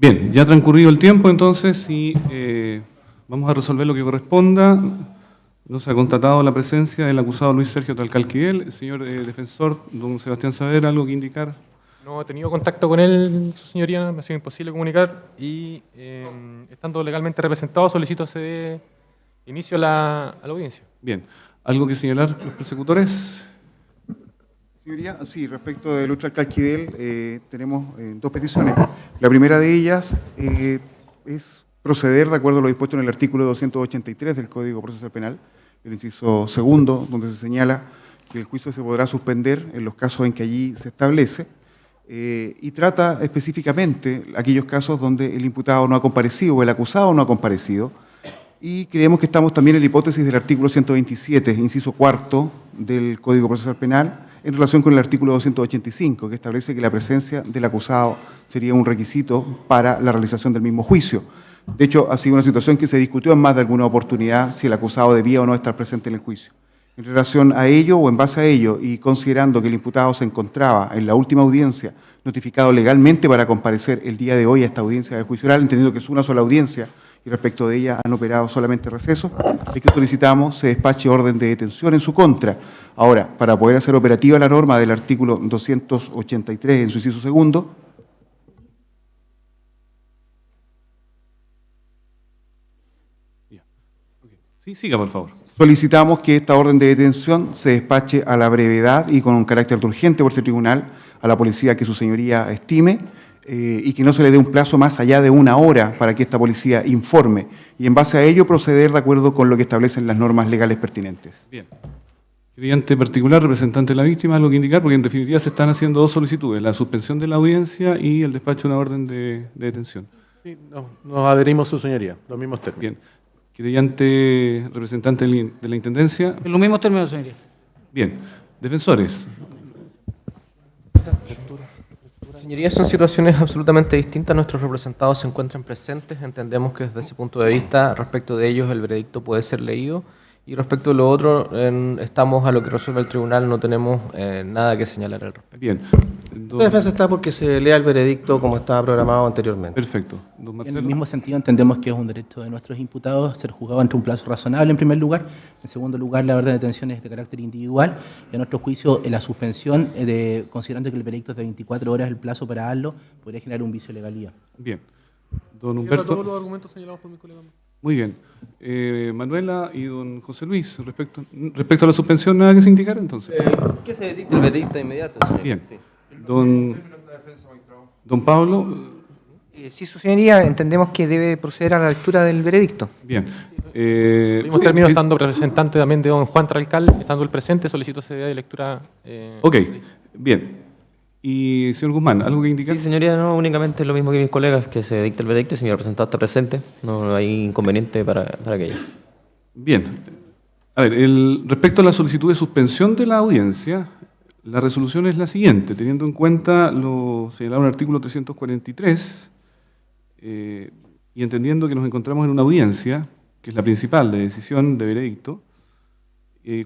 Bien, ya ha transcurrido el tiempo, entonces, y vamos a resolver lo que corresponda. No se ha constatado la presencia del acusado Luis Sergio Talcalquiel. Señor defensor, don Sebastián Saavedra, ¿algo que indicar? No he tenido contacto con él, su señoría, me ha sido imposible comunicar y estando legalmente representado solicito se dé inicio a la audiencia. Bien, ¿algo que señalar los persecutores? Señoría, sí, respecto de Lucha Alcalquidel, tenemos dos peticiones. La primera de ellas es proceder de acuerdo a lo dispuesto en el artículo 283 del Código Procesal Penal, el inciso segundo, donde se señala que el juicio se podrá suspender en los casos en que allí se establece, y trata específicamente aquellos casos donde el imputado no ha comparecido o el acusado no ha comparecido, y creemos que estamos también en la hipótesis del artículo 127, inciso cuarto del Código Procesal Penal, en relación con el artículo 285, que establece que la presencia del acusado sería un requisito para la realización del mismo juicio. De hecho, ha sido una situación que se discutió en más de alguna oportunidad si el acusado debía o no estar presente en el juicio. En relación a ello o en base a ello, y considerando que el imputado se encontraba en la última audiencia notificado legalmente para comparecer el día de hoy a esta audiencia de juicio oral, entendiendo que es una sola audiencia, y respecto de ella han operado solamente recesos, es que solicitamos se despache orden de detención en su contra. Ahora, para poder hacer operativa la norma del artículo 283 en su inciso segundo, Sí, siga, por favor. solicitamos que esta orden de detención se despache a la brevedad y con un carácter urgente por este tribunal a la policía que su señoría estime, y que no se le dé un plazo más allá de 1 hora para que esta policía informe y en base a ello proceder de acuerdo con lo que establecen las normas legales pertinentes. Bien. Creyente particular, representante de la víctima, algo que indicar, porque en definitiva se están haciendo dos solicitudes, la suspensión de la audiencia y el despacho de una orden de detención. Sí, nos adherimos, su señoría, los mismos términos. Bien. Creyente, representante de la Intendencia. En los mismos términos, señoría. Bien. Defensores. Señorías, son situaciones absolutamente distintas. Nuestros representados se encuentran presentes. Entendemos que desde ese punto de vista, respecto de ellos, el veredicto puede ser leído. Y respecto de lo otro, estamos a lo que resuelve el tribunal, no tenemos nada que señalar al respecto. Bien. La defensa está porque se lea el veredicto como estaba programado anteriormente. Perfecto. Don En Marcelo. el mismo sentido, entendemos que es un derecho de nuestros imputados ser juzgado entre un plazo razonable, en primer lugar. En segundo lugar, la orden de detención es de carácter individual. Y a nuestro juicio, la suspensión, considerando que el veredicto es de 24 horas, el plazo para darlo, podría generar un vicio de legalidad. Bien. Don Todos Humberto. los argumentos señalados por mi colega. Muy bien. Manuela y don José Luis, respecto a la suspensión, ¿nada que se indicar entonces? Que se dicte el veredicto de inmediato, señoría. Bien. Sí. Don Pablo. Sí, su señoría, entendemos que debe proceder a la lectura del veredicto. Bien. Mismos términos, estando representante también de don Juan Tralcal, estando el presente, solicito se dé de lectura. Ok, bien. Y señor Guzmán, ¿algo que indicar? Sí, señoría, no, únicamente lo mismo que mis colegas, que se dicte el veredicto y si mi representado está presente, no hay inconveniente para aquello. Bien. A ver, respecto a la solicitud de suspensión de la audiencia, la resolución es la siguiente, teniendo en cuenta lo señalado en el artículo 343, y entendiendo que nos encontramos en una audiencia, que es la principal de decisión de veredicto,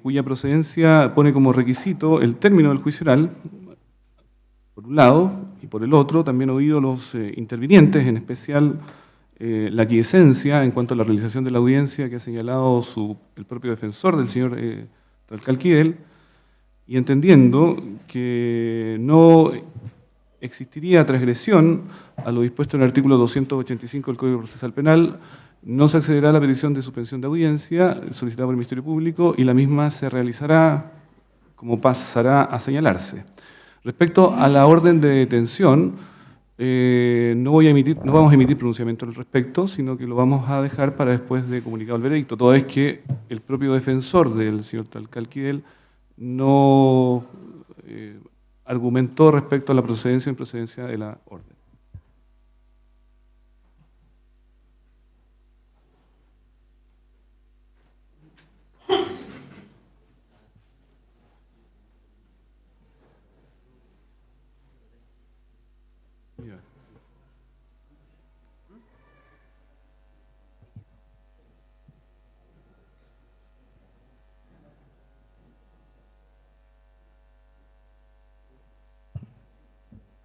cuya procedencia pone como requisito el término del juicio oral, por un lado, y por el otro, también oído los intervinientes, en especial la aquiescencia en cuanto a la realización de la audiencia que ha señalado el propio defensor del señor Talcalquiel, y entendiendo que no existiría transgresión a lo dispuesto en el artículo 285 del Código Procesal Penal, no se accederá a la petición de suspensión de audiencia solicitada por el Ministerio Público y la misma se realizará como pasará a señalarse. Respecto a la orden de detención, no vamos a emitir pronunciamiento al respecto, sino que lo vamos a dejar para después de comunicado el veredicto, toda vez que el propio defensor del señor Talcalquiel no argumentó respecto a la procedencia o improcedencia de la orden.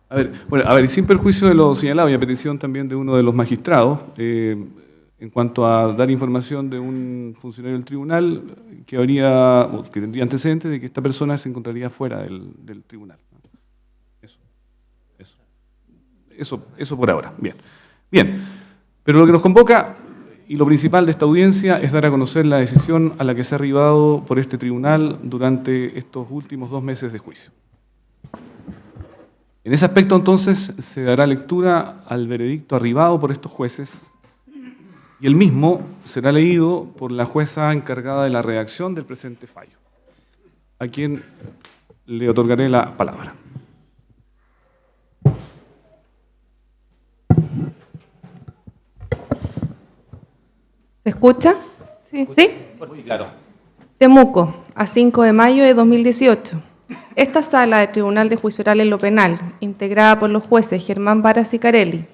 A A ver, y sin perjuicio de lo señalado y a petición también de uno de los magistrados, en cuanto a dar información de un funcionario del tribunal que tendría antecedentes de que esta persona se encontraría fuera del tribunal. Eso por ahora. Bien. Pero lo que nos convoca y lo principal de esta audiencia es dar a conocer la decisión a la que se ha arribado por este tribunal durante estos últimos 2 meses de juicio. En ese aspecto, entonces, se dará lectura al veredicto arribado por estos jueces y el mismo será leído por la jueza encargada de la redacción del presente fallo, a quien le otorgaré la palabra. ¿Se escucha? Sí. Muy claro. Temuco, a 5 de mayo de 2018. Esta sala del Tribunal de Juicio Oral en lo Penal, integrada por los jueces Germán Vara Sicarelli,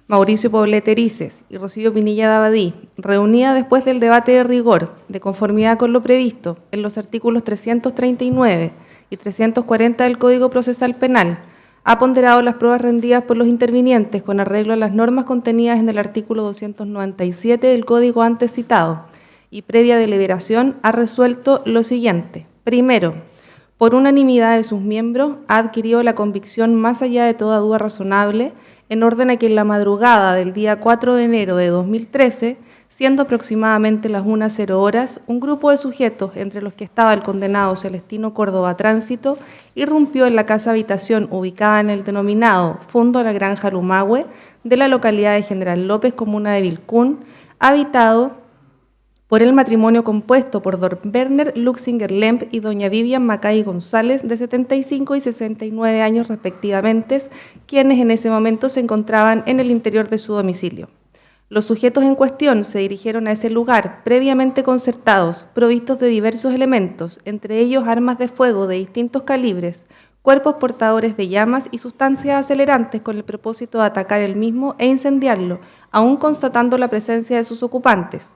Mauricio Poblete Erices y Rocío Pinilla Dabadí, reunida después del debate de rigor, de conformidad con lo previsto en los artículos 339 y 340 del Código Procesal Penal, ha ponderado las pruebas rendidas por los intervinientes con arreglo a las normas contenidas en el artículo 297 del Código antes citado y previa deliberación ha resuelto lo siguiente. Primero, por unanimidad de sus miembros, ha adquirido la convicción más allá de toda duda razonable, en orden a que en la madrugada del día 4 de enero de 2013, siendo aproximadamente las 1:00 un grupo de sujetos, entre los que estaba el condenado Celestino Córdoba Tránsito, irrumpió en la casa habitación ubicada en el denominado Fondo a la Granja Lumahue de la localidad de General López, comuna de Vilcún, habitado por el matrimonio compuesto por don Werner Luxinger Lemp y doña Vivian Macay González, de 75 y 69 años respectivamente, quienes en ese momento se encontraban en el interior de su domicilio. Los sujetos en cuestión se dirigieron a ese lugar, previamente concertados, provistos de diversos elementos, entre ellos armas de fuego de distintos calibres, cuerpos portadores de llamas y sustancias acelerantes con el propósito de atacar el mismo e incendiarlo, aún constatando la presencia de sus ocupantes.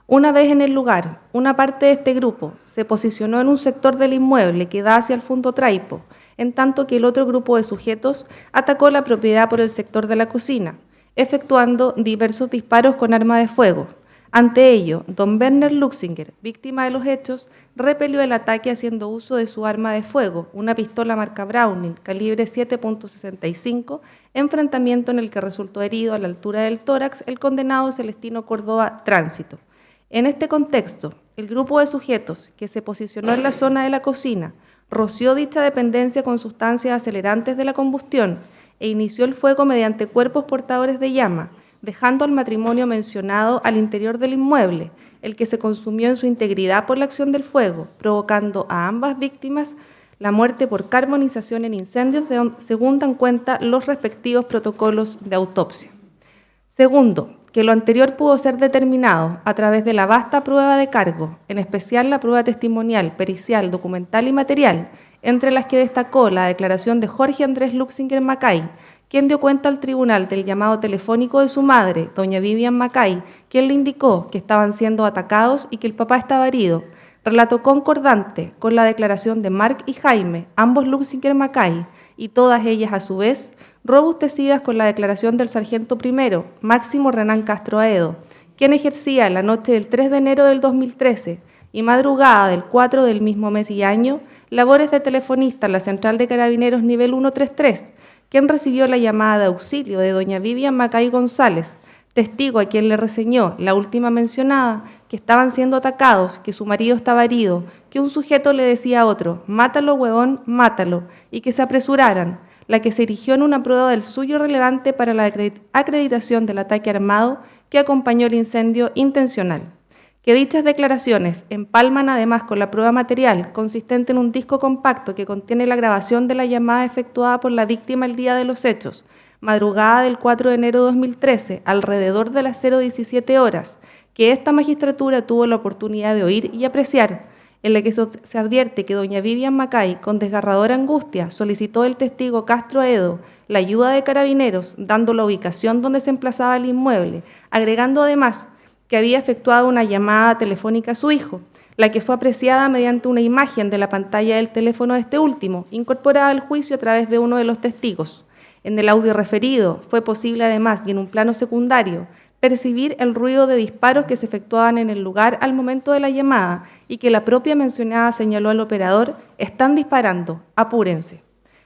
Una vez en el lugar, una parte de este grupo se posicionó en un sector del inmueble que da hacia el Fondo Traipo, en tanto que el otro grupo de sujetos atacó la propiedad por el sector de la cocina, efectuando diversos disparos con arma de fuego. Ante ello, don Werner Luxinger, víctima de los hechos, repelió el ataque haciendo uso de su arma de fuego, una pistola marca Browning, calibre 7.65, enfrentamiento en el que resultó herido a la altura del tórax el condenado Celestino Córdoba Tránsito. En este contexto, el grupo de sujetos que se posicionó en la zona de la cocina roció dicha dependencia con sustancias acelerantes de la combustión e inició el fuego mediante cuerpos portadores de llama, dejando al matrimonio mencionado al interior del inmueble, el que se consumió en su integridad por la acción del fuego, provocando a ambas víctimas la muerte por carbonización en incendios, según dan cuenta los respectivos protocolos de autopsia. Segundo, que lo anterior pudo ser determinado a través de la vasta prueba de cargo, en especial la prueba testimonial, pericial, documental y material, entre las que destacó la declaración de Jorge Andrés Luxinger Macay, quien dio cuenta al tribunal del llamado telefónico de su madre, doña Vivian Macay, quien le indicó que estaban siendo atacados y que el papá estaba herido. Relato concordante con la declaración de Mark y Jaime, ambos Luxinger Macay, y todas ellas a su vez robustecidas con la declaración del sargento primero, Máximo Renán Castro Aedo, quien ejercía la noche del 3 de enero del 2013 y madrugada del 4 del mismo mes y año labores de telefonista en la Central de Carabineros nivel 133, quien recibió la llamada de auxilio de doña Vivian Macay González, testigo a quien le reseñó la última mencionada, que estaban siendo atacados, que su marido estaba herido, que un sujeto le decía a otro, mátalo huevón, mátalo, y que se apresuraran, la que se erigió en una prueba del suyo relevante para la acreditación del ataque armado que acompañó el incendio intencional. Que dichas declaraciones empalman además con la prueba material consistente en un disco compacto que contiene la grabación de la llamada efectuada por la víctima el día de los hechos, madrugada del 4 de enero de 2013, alrededor de las 0:17 horas, que esta magistratura tuvo la oportunidad de oír y apreciar, en la que se advierte que doña Vivian Macay, con desgarradora angustia, solicitó del testigo Castro Aedo la ayuda de Carabineros, dando la ubicación donde se emplazaba el inmueble, agregando además que había efectuado una llamada telefónica a su hijo, la que fue apreciada mediante una imagen de la pantalla del teléfono de este último, incorporada al juicio a través de uno de los testigos. En el audio referido fue posible además y en un plano secundario percibir el ruido de disparos que se efectuaban en el lugar al momento de la llamada y que la propia mencionada señaló al operador: están disparando, apúrense.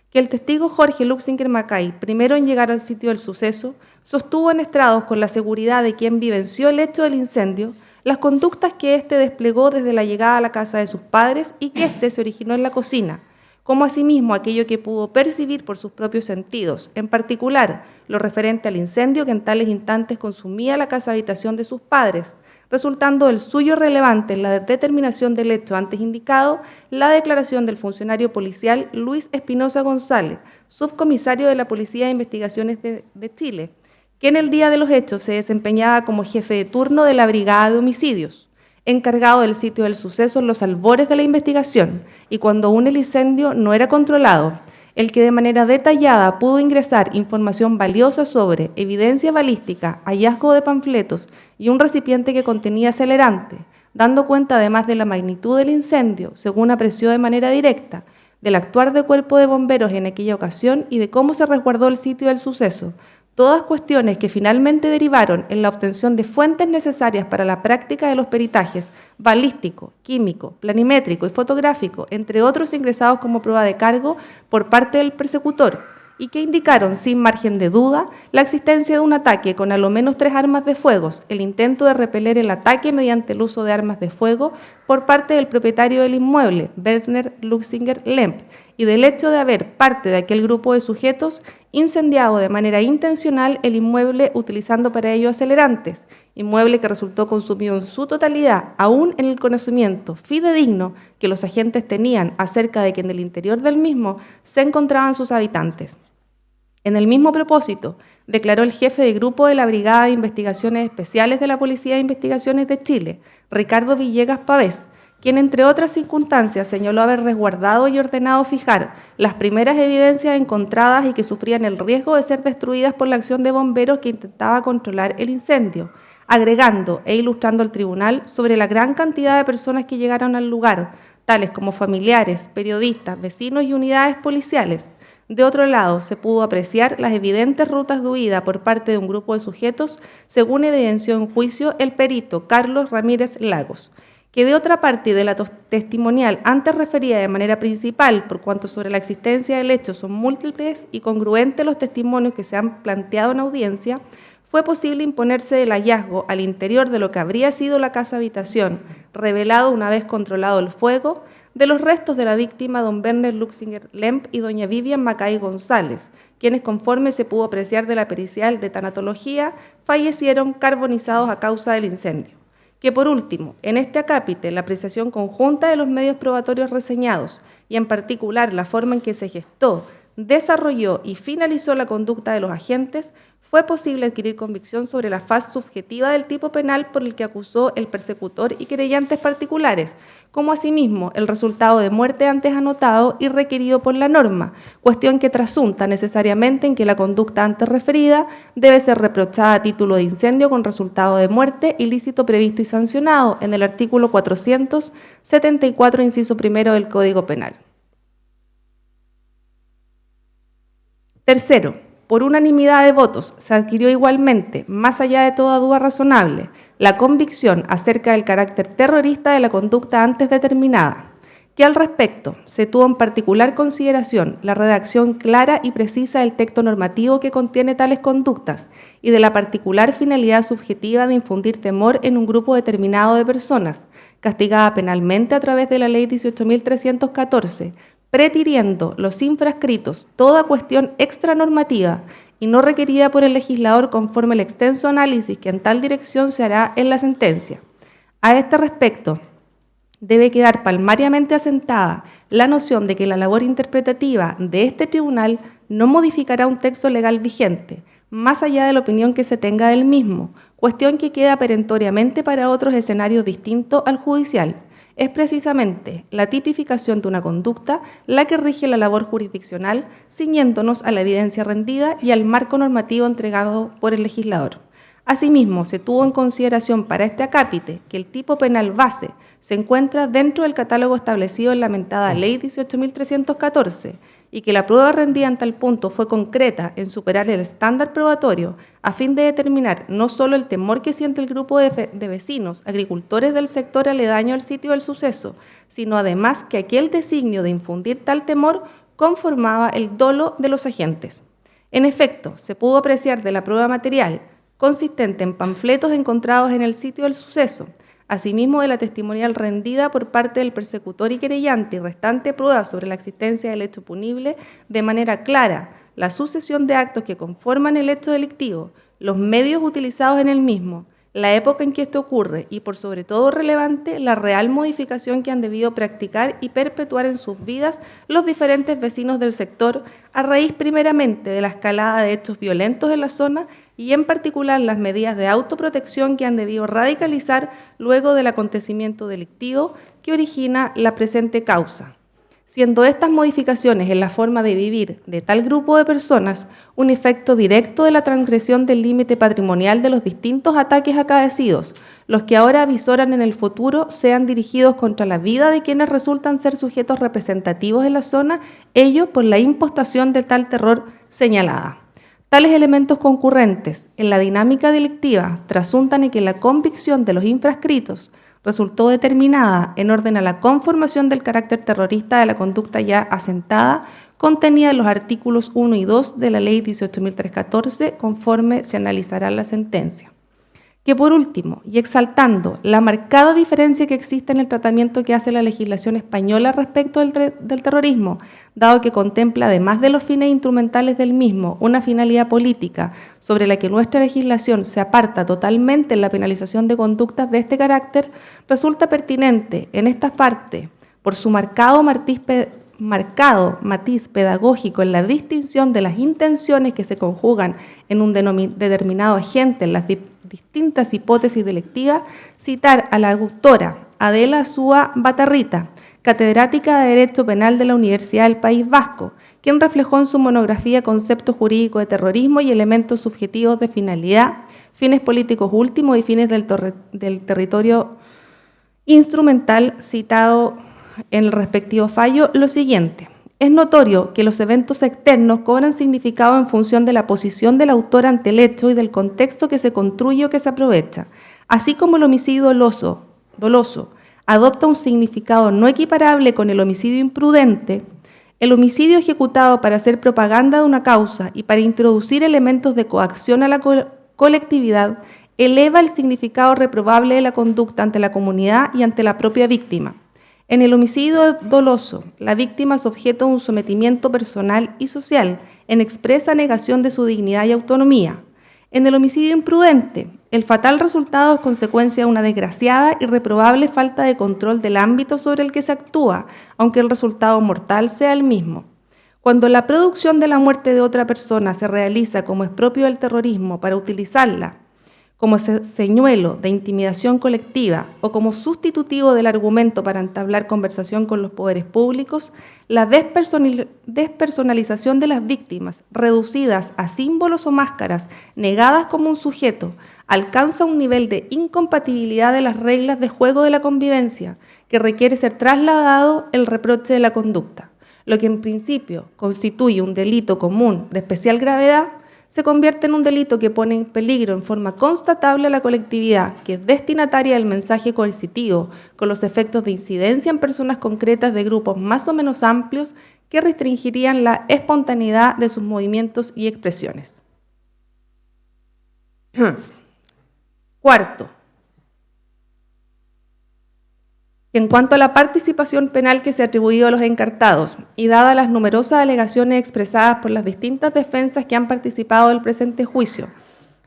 Que el testigo Jorge Luxinger Macay, primero en llegar al sitio del suceso, sostuvo en estrados con la seguridad de quien vivenció el hecho del incendio las conductas que éste desplegó desde la llegada a la casa de sus padres y que éste se originó en la cocina, como asimismo aquello que pudo percibir por sus propios sentidos, en particular lo referente al incendio que en tales instantes consumía la casa habitación de sus padres, resultando el suyo relevante en la determinación del hecho antes indicado la declaración del funcionario policial Luis Espinosa González, subcomisario de la Policía de Investigaciones de Chile, que en el día de los hechos se desempeñaba como jefe de turno de la Brigada de Homicidios, encargado del sitio del suceso en los albores de la investigación y cuando aún el incendio no era controlado, el que de manera detallada pudo ingresar información valiosa sobre evidencia balística, hallazgo de panfletos y un recipiente que contenía acelerante, dando cuenta además de la magnitud del incendio, según apreció de manera directa, del actuar de cuerpo de bomberos en aquella ocasión y de cómo se resguardó el sitio del suceso, todas cuestiones que finalmente derivaron en la obtención de fuentes necesarias para la práctica de los peritajes balístico, químico, planimétrico y fotográfico, entre otros ingresados como prueba de cargo por parte del persecutor, y que indicaron sin margen de duda la existencia de un ataque con a lo menos 3 armas de fuego, el intento de repeler el ataque mediante el uso de armas de fuego por parte del propietario del inmueble, Werner Luxinger Lemp, y del hecho de haber parte de aquel grupo de sujetos incendiado de manera intencional el inmueble utilizando para ello acelerantes, inmueble que resultó consumido en su totalidad, aún en el conocimiento fidedigno que los agentes tenían acerca de que en el interior del mismo se encontraban sus habitantes. En el mismo propósito, declaró el jefe de grupo de la Brigada de Investigaciones Especiales de la Policía de Investigaciones de Chile, Ricardo Villegas Pavés, quien entre otras circunstancias señaló haber resguardado y ordenado fijar las primeras evidencias encontradas y que sufrían el riesgo de ser destruidas por la acción de bomberos que intentaba controlar el incendio, agregando e ilustrando al tribunal sobre la gran cantidad de personas que llegaron al lugar, tales como familiares, periodistas, vecinos y unidades policiales. De otro lado, se pudo apreciar las evidentes rutas de huida por parte de un grupo de sujetos, según evidenció en juicio el perito Carlos Ramírez Lagos, que de otra parte de la testimonial antes referida de manera principal, por cuanto sobre la existencia del hecho son múltiples y congruentes los testimonios que se han planteado en audiencia, fue posible imponerse del hallazgo al interior de lo que habría sido la casa habitación, revelado una vez controlado el fuego, de los restos de la víctima don Werner Luxinger Lemp y doña Vivian Macay González, quienes conforme se pudo apreciar de la pericial de tanatología, fallecieron carbonizados a causa del incendio. Que por último, en este acápite, la apreciación conjunta de los medios probatorios reseñados y en particular la forma en que se gestó, desarrolló y finalizó la conducta de los agentes, fue posible adquirir convicción sobre la faz subjetiva del tipo penal por el que acusó el persecutor y querellantes particulares, como asimismo el resultado de muerte antes anotado y requerido por la norma, cuestión que trasunta necesariamente en que la conducta antes referida debe ser reprochada a título de incendio con resultado de muerte, ilícito previsto y sancionado en el artículo 474, inciso primero del Código Penal. Tercero, por unanimidad de votos se adquirió igualmente, más allá de toda duda razonable, la convicción acerca del carácter terrorista de la conducta antes determinada, que al respecto se tuvo en particular consideración la redacción clara y precisa del texto normativo que contiene tales conductas y de la particular finalidad subjetiva de infundir temor en un grupo determinado de personas, castigada penalmente a través de la Ley 18.314, pretiriendo los infrascritos toda cuestión extranormativa y no requerida por el legislador conforme al extenso análisis que en tal dirección se hará en la sentencia. A este respecto, debe quedar palmariamente asentada la noción de que la labor interpretativa de este tribunal no modificará un texto legal vigente, más allá de la opinión que se tenga del mismo, cuestión que queda perentoriamente para otros escenarios distintos al judicial. Es precisamente la tipificación de una conducta la que rige la labor jurisdiccional, ciñéndonos a la evidencia rendida y al marco normativo entregado por el legislador. Asimismo, se tuvo en consideración para este acápite que el tipo penal base se encuentra dentro del catálogo establecido en la mentada Ley 18.314 y que la prueba rendida en tal punto fue concreta en superar el estándar probatorio a fin de determinar no solo el temor que siente el grupo de vecinos, agricultores del sector aledaño al sitio del suceso, sino además que aquel designio de infundir tal temor conformaba el dolo de los agentes. En efecto, se pudo apreciar de la prueba material, consistente en panfletos encontrados en el sitio del suceso, asimismo de la testimonial rendida por parte del persecutor y querellante y restante prueba sobre la existencia del hecho punible, de manera clara la sucesión de actos que conforman el hecho delictivo, los medios utilizados en el mismo, la época en que esto ocurre y, por sobre todo relevante, la real modificación que han debido practicar y perpetuar en sus vidas los diferentes vecinos del sector a raíz primeramente de la escalada de hechos violentos en la zona y en particular las medidas de autoprotección que han debido radicalizar luego del acontecimiento delictivo que origina la presente causa, siendo estas modificaciones en la forma de vivir de tal grupo de personas un efecto directo de la transgresión del límite patrimonial de los distintos ataques acaecidos, los que ahora avisoran en el futuro sean dirigidos contra la vida de quienes resultan ser sujetos representativos en la zona, ello por la impostación de tal terror señalada. Tales elementos concurrentes en la dinámica delictiva trasuntan en que la convicción de los infrascritos resultó determinada en orden a la conformación del carácter terrorista de la conducta ya asentada, contenida en los artículos 1 y 2 de la Ley 18.314, conforme se analizará la sentencia. Que por último, y exaltando la marcada diferencia que existe en el tratamiento que hace la legislación española respecto del terrorismo, dado que contempla, además de los fines instrumentales del mismo, una finalidad política sobre la que nuestra legislación se aparta totalmente en la penalización de conductas de este carácter, resulta pertinente en esta parte, por su marcado matiz pedagógico en la distinción de las intenciones que se conjugan en un determinado agente en las distintas hipótesis delictivas, citar a la autora Adela Súa Batarrita, catedrática de Derecho Penal de la Universidad del País Vasco, quien reflejó en su monografía Concepto jurídico de terrorismo y elementos subjetivos de finalidad, fines políticos últimos y fines del territorio instrumental citado en el respectivo fallo, lo siguiente. Es notorio que los eventos externos cobran significado en función de la posición del autor ante el hecho y del contexto que se construye o que se aprovecha, así como el homicidio doloso adopta un significado no equiparable con el homicidio imprudente. El homicidio ejecutado para hacer propaganda de una causa y para introducir elementos de coacción a la colectividad eleva el significado reprobable de la conducta ante la comunidad y ante la propia víctima. En el homicidio doloso, la víctima es objeto de un sometimiento personal y social en expresa negación de su dignidad y autonomía. En el homicidio imprudente, el fatal resultado es consecuencia de una desgraciada y reprobable falta de control del ámbito sobre el que se actúa, aunque el resultado mortal sea el mismo. Cuando la producción de la muerte de otra persona se realiza como es propio del terrorismo para utilizarla como señuelo de intimidación colectiva o como sustitutivo del argumento para entablar conversación con los poderes públicos, la despersonalización de las víctimas, reducidas a símbolos o máscaras, negadas como un sujeto, alcanza un nivel de incompatibilidad de las reglas de juego de la convivencia que requiere ser trasladado el reproche de la conducta. Lo que en principio constituye un delito común de especial gravedad, se convierte en un delito que pone en peligro en forma constatable a la colectividad, que es destinataria del mensaje coercitivo, con los efectos de incidencia en personas concretas de grupos más o menos amplios que restringirían la espontaneidad de sus movimientos y expresiones. Cuarto, en cuanto a la participación penal que se ha atribuido a los encartados y dadas las numerosas alegaciones expresadas por las distintas defensas que han participado del presente juicio,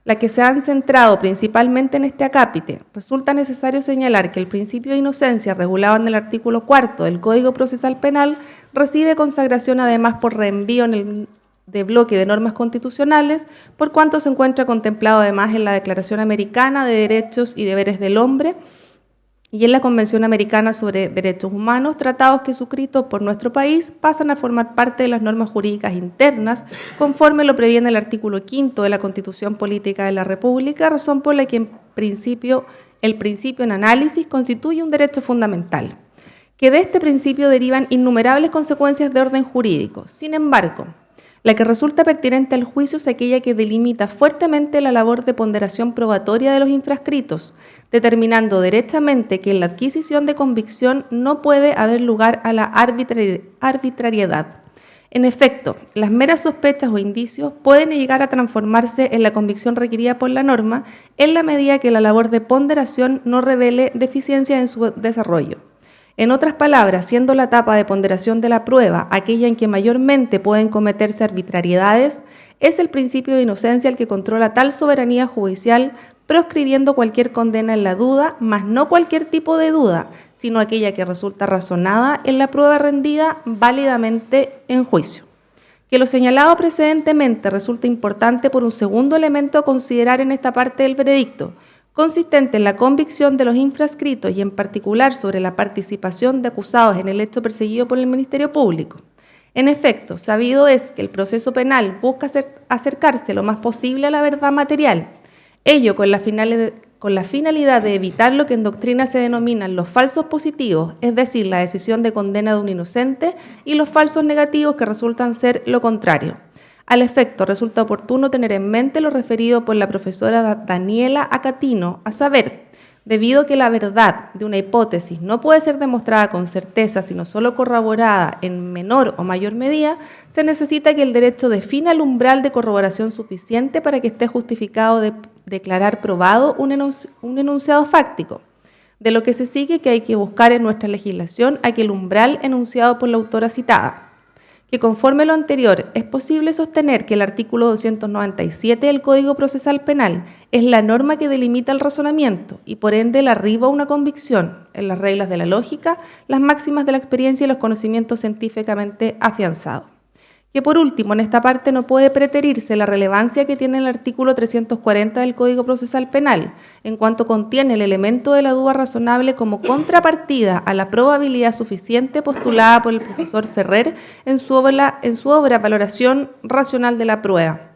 las que se han centrado principalmente en este acápite, resulta necesario señalar que el principio de inocencia regulado en el artículo 4 del Código Procesal Penal recibe consagración además por reenvío de bloque de normas constitucionales, por cuanto se encuentra contemplado además en la Declaración Americana de Derechos y Deberes del Hombre y en la Convención Americana sobre Derechos Humanos, tratados que suscritos por nuestro país pasan a formar parte de las normas jurídicas internas, conforme lo previene el artículo 5 de la Constitución Política de la República, razón por la que el principio en análisis constituye un derecho fundamental. que de este principio derivan innumerables consecuencias de orden jurídico. Sin embargo, la que resulta pertinente al juicio es aquella que delimita fuertemente la labor de ponderación probatoria de los infrascritos, determinando derechamente que en la adquisición de convicción no puede haber lugar a la arbitrariedad. En efecto, las meras sospechas o indicios pueden llegar a transformarse en la convicción requerida por la norma en la medida que la labor de ponderación no revele deficiencias en su desarrollo. En otras palabras, siendo la etapa de ponderación de la prueba aquella en que mayormente pueden cometerse arbitrariedades, es el principio de inocencia el que controla tal soberanía judicial, proscribiendo cualquier condena en la duda, mas no cualquier tipo de duda, sino aquella que resulta razonada en la prueba rendida válidamente en juicio. Que lo señalado precedentemente resulta importante por un segundo elemento a considerar en esta parte del veredicto, consistente en la convicción de los infrascritos y en particular sobre la participación de acusados en el hecho perseguido por el Ministerio Público. En efecto, sabido es que el proceso penal busca acercarse lo más posible a la verdad material, ello con la finalidad de evitar lo que en doctrina se denominan los falsos positivos, es decir, la decisión de condena de un inocente, y los falsos negativos que resultan ser lo contrario. Al efecto, resulta oportuno tener en mente lo referido por la profesora Daniela Acatino, a saber, debido a que la verdad de una hipótesis no puede ser demostrada con certeza, sino solo corroborada en menor o mayor medida, se necesita que el derecho defina el umbral de corroboración suficiente para que esté justificado de declarar probado un enunciado fáctico. De lo que se sigue que hay que buscar en nuestra legislación aquel umbral enunciado por la autora citada. Que conforme a lo anterior, es posible sostener que el artículo 297 del Código Procesal Penal es la norma que delimita el razonamiento y por ende el arribo a una convicción en las reglas de la lógica, las máximas de la experiencia y los conocimientos científicamente afianzados. Que por último, en esta parte no puede preterirse la relevancia que tiene el artículo 340 del Código Procesal Penal, en cuanto contiene el elemento de la duda razonable como contrapartida a la probabilidad suficiente postulada por el profesor Ferrer en su obra Valoración Racional de la Prueba.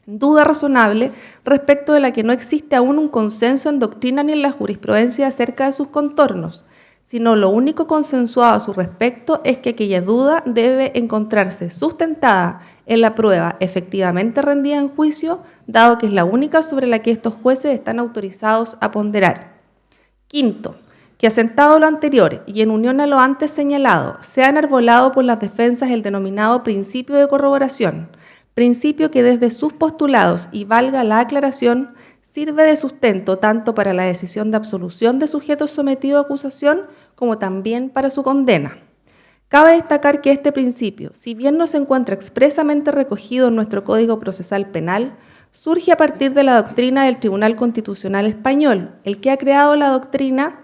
Duda razonable respecto de la que no existe aún un consenso en doctrina ni en la jurisprudencia acerca de sus contornos, sino lo único consensuado a su respecto es que aquella duda debe encontrarse sustentada en la prueba efectivamente rendida en juicio, dado que es la única sobre la que estos jueces están autorizados a ponderar. Quinto, que asentado lo anterior y en unión a lo antes señalado, se ha enarbolado por las defensas el denominado principio de corroboración, principio que desde sus postulados, y valga la aclaración, sirve de sustento tanto para la decisión de absolución de sujetos sometidos a acusación como también para su condena. Cabe destacar que este principio, si bien no se encuentra expresamente recogido en nuestro Código Procesal Penal, surge a partir de la doctrina del Tribunal Constitucional Español, el que ha creado la doctrina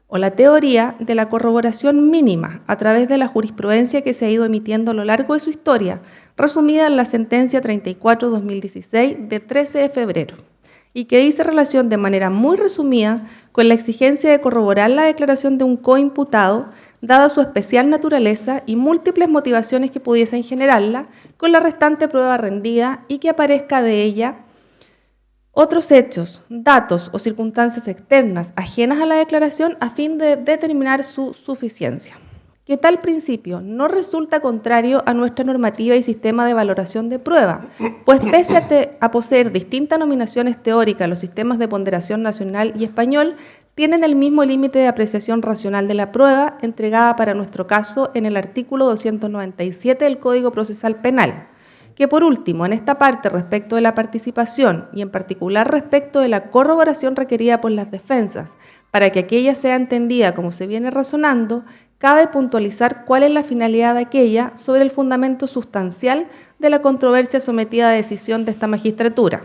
o la teoría de la corroboración mínima a través de la jurisprudencia que se ha ido emitiendo a lo largo de su historia, resumida en la sentencia 34-2016 de 13 de febrero. Y que dice relación de manera muy resumida con la exigencia de corroborar la declaración de un coimputado, dada su especial naturaleza y múltiples motivaciones que pudiesen generarla, con la restante prueba rendida y que aparezca de ella otros hechos, datos o circunstancias externas ajenas a la declaración a fin de determinar su suficiencia. Que tal principio no resulta contrario a nuestra normativa y sistema de valoración de prueba, pues pese a poseer distintas nominaciones teóricas, los sistemas de ponderación nacional y español tienen el mismo límite de apreciación racional de la prueba, entregada para nuestro caso en el artículo 297 del Código Procesal Penal. Que por último, en esta parte respecto de la participación y en particular respecto de la corroboración requerida por las defensas, para que aquella sea entendida como se viene razonando, cabe puntualizar cuál es la finalidad de aquella sobre el fundamento sustancial de la controversia sometida a decisión de esta magistratura.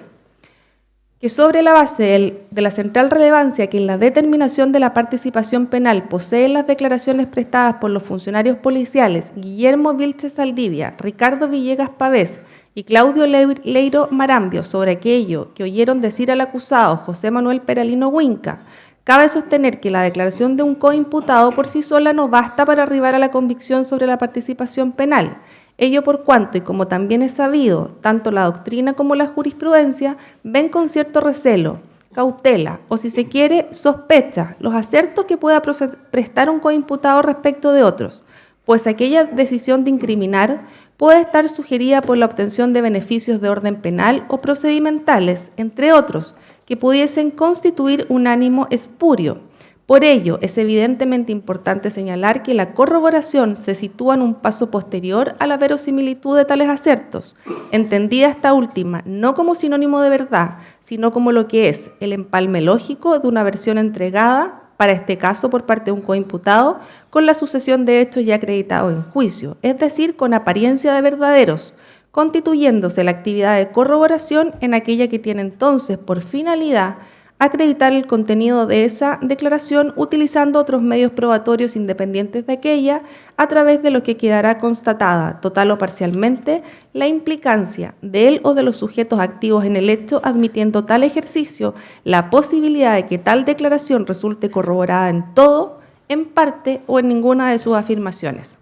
Que sobre la base de la central relevancia que en la determinación de la participación penal poseen las declaraciones prestadas por los funcionarios policiales Guillermo Vilches Saldivia, Ricardo Villegas Pavés y Claudio Leiro Marambio sobre aquello que oyeron decir al acusado José Manuel Peralino Huinca, cabe sostener que la declaración de un coimputado por sí sola no basta para arribar a la convicción sobre la participación penal. Ello por cuanto, y como también es sabido, tanto la doctrina como la jurisprudencia ven con cierto recelo cautela o, si se quiere, sospecha los acertos que pueda prestar un coimputado respecto de otros, pues aquella decisión de incriminar puede estar sugerida por la obtención de beneficios de orden penal o procedimentales, entre otros, que pudiesen constituir un ánimo espurio. Por ello, es evidentemente importante señalar que la corroboración se sitúa en un paso posterior a la verosimilitud de tales acertos, entendida esta última no como sinónimo de verdad, sino como lo que es el empalme lógico de una versión entregada, para este caso por parte de un coimputado, con la sucesión de hechos ya acreditados en juicio, es decir, con apariencia de verdaderos, constituyéndose la actividad de corroboración en aquella que tiene entonces por finalidad acreditar el contenido de esa declaración utilizando otros medios probatorios independientes de aquella, a través de lo que quedará constatada, total o parcialmente, la implicancia de él o de los sujetos activos en el hecho, admitiendo tal ejercicio la posibilidad de que tal declaración resulte corroborada en todo, en parte o en ninguna de sus afirmaciones.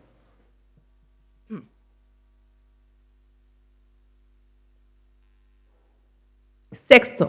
Sexto,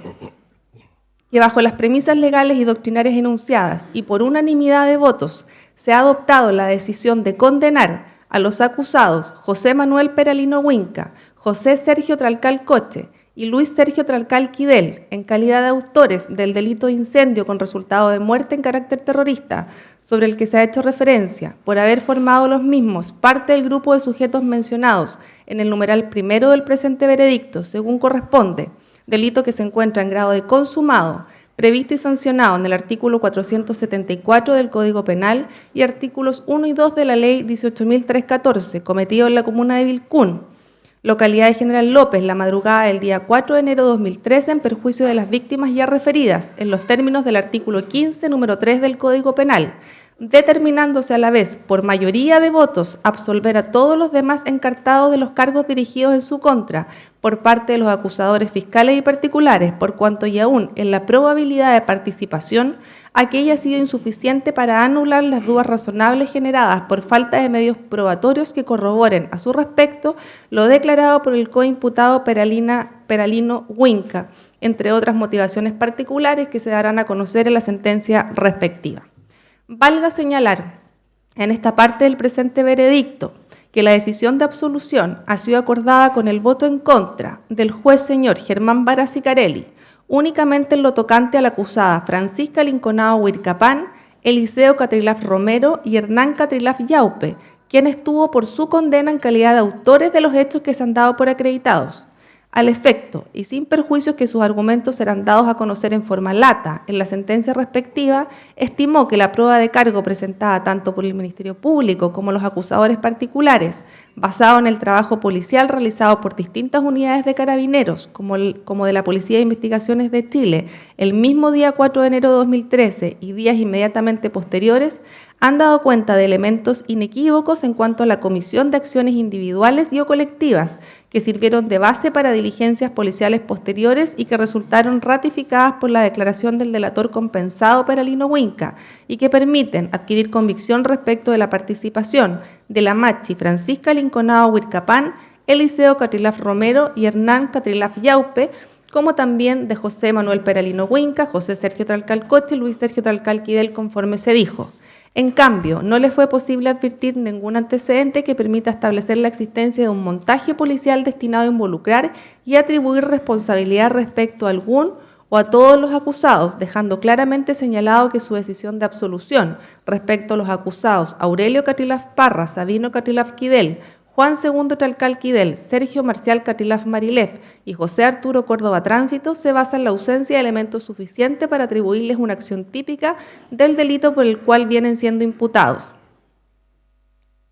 que bajo las premisas legales y doctrinarias enunciadas y por unanimidad de votos se ha adoptado la decisión de condenar a los acusados José Manuel Peralino Huinca, José Sergio Tralcal Coche y Luis Sergio Tralcal Quidel en calidad de autores del delito de incendio con resultado de muerte en carácter terrorista, sobre el que se ha hecho referencia, por haber formado los mismos parte del grupo de sujetos mencionados en el numeral primero del presente veredicto, según corresponde, delito que se encuentra en grado de consumado, previsto y sancionado en el artículo 474 del Código Penal y artículos 1 y 2 de la Ley 18.314, cometido en la comuna de Vilcún, localidad de General López, la madrugada del día 4 de enero de 2013, en perjuicio de las víctimas ya referidas, en los términos del artículo 15, número 3 del Código Penal, determinándose a la vez, por mayoría de votos, absolver a todos los demás encartados de los cargos dirigidos en su contra por parte de los acusadores fiscales y particulares, por cuanto y aún en la probabilidad de participación, aquella ha sido insuficiente para anular las dudas razonables generadas por falta de medios probatorios que corroboren a su respecto lo declarado por el coimputado Peralino Huinca, entre otras motivaciones particulares que se darán a conocer en la sentencia respectiva. Valga señalar en esta parte del presente veredicto que la decisión de absolución ha sido acordada con el voto en contra del juez señor Germán Vara Sicarelli, únicamente en lo tocante a la acusada Francisca Linconao Huircapán, Eliseo Catrilaf Romero y Hernán Catrilaf Yaupe, quien estuvo por su condena en calidad de autores de los hechos que se han dado por acreditados. Al efecto, y sin perjuicios que sus argumentos serán dados a conocer en forma lata en la sentencia respectiva, estimó que la prueba de cargo presentada tanto por el Ministerio Público como los acusadores particulares, basado en el trabajo policial realizado por distintas unidades de carabineros, como de la Policía de Investigaciones de Chile, el mismo día 4 de enero de 2013 y días inmediatamente posteriores, han dado cuenta de elementos inequívocos en cuanto a la comisión de acciones individuales y o colectivas que sirvieron de base para diligencias policiales posteriores y que resultaron ratificadas por la declaración del delator compensado Peralino Huinca y que permiten adquirir convicción respecto de la participación de la machi Francisca Linconao Huircapán, Eliseo Catrilaf Romero y Hernán Catrilaf Yaupe, como también de José Manuel Peralino Huinca, José Sergio Tralcal Coche y Luis Sergio Tralcal Quidel, conforme se dijo. En cambio, no le fue posible advertir ningún antecedente que permita establecer la existencia de un montaje policial destinado a involucrar y atribuir responsabilidad respecto a algún o a todos los acusados, dejando claramente señalado que su decisión de absolución respecto a los acusados Aurelio Catrilaf Parra, Sabino Catrilaf Quidel, Juan II Tralcal Quidel, Sergio Marcial Catrilaf Marilef y José Arturo Córdoba Tránsito se basa en la ausencia de elementos suficientes para atribuirles una acción típica del delito por el cual vienen siendo imputados.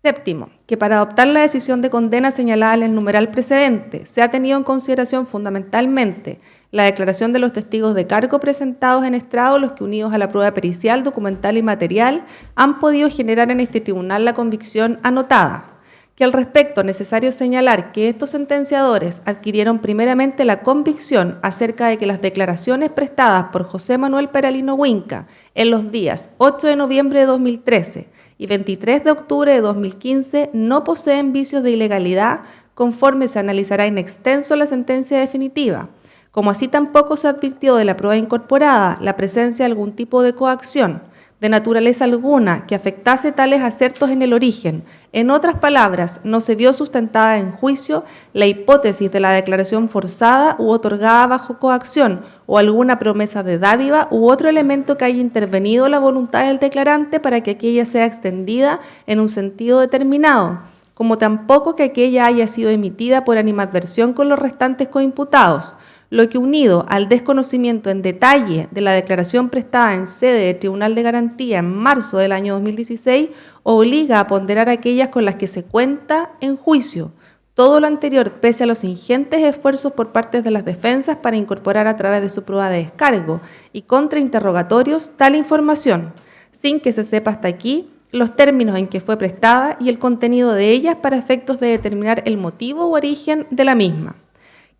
Séptimo, que para adoptar la decisión de condena señalada en el numeral precedente se ha tenido en consideración fundamentalmente la declaración de los testigos de cargo presentados en estrado, los que unidos a la prueba pericial, documental y material han podido generar en este tribunal la convicción anotada. Que al respecto es necesario señalar que estos sentenciadores adquirieron primeramente la convicción acerca de que las declaraciones prestadas por José Manuel Peralino Huinca en los días 8 de noviembre de 2013 y 23 de octubre de 2015 no poseen vicios de ilegalidad, conforme se analizará in extenso la sentencia definitiva, Como así tampoco se advirtió de la prueba incorporada la presencia de algún tipo de coacción, de naturaleza alguna, que afectase tales acertos en el origen. En otras palabras, no se vio sustentada en juicio la hipótesis de la declaración forzada u otorgada bajo coacción o alguna promesa de dádiva u otro elemento que haya intervenido la voluntad del declarante para que aquella sea extendida en un sentido determinado, como tampoco que aquella haya sido emitida por animadversión con los restantes coimputados, lo que unido al desconocimiento en detalle de la declaración prestada en sede de Tribunal de Garantía en marzo del año 2016, obliga a ponderar aquellas con las que se cuenta en juicio. Todo lo anterior pese a los ingentes esfuerzos por parte de las defensas para incorporar a través de su prueba de descargo y contrainterrogatorios tal información, sin que se sepa hasta aquí los términos en que fue prestada y el contenido de ellas para efectos de determinar el motivo u origen de la misma.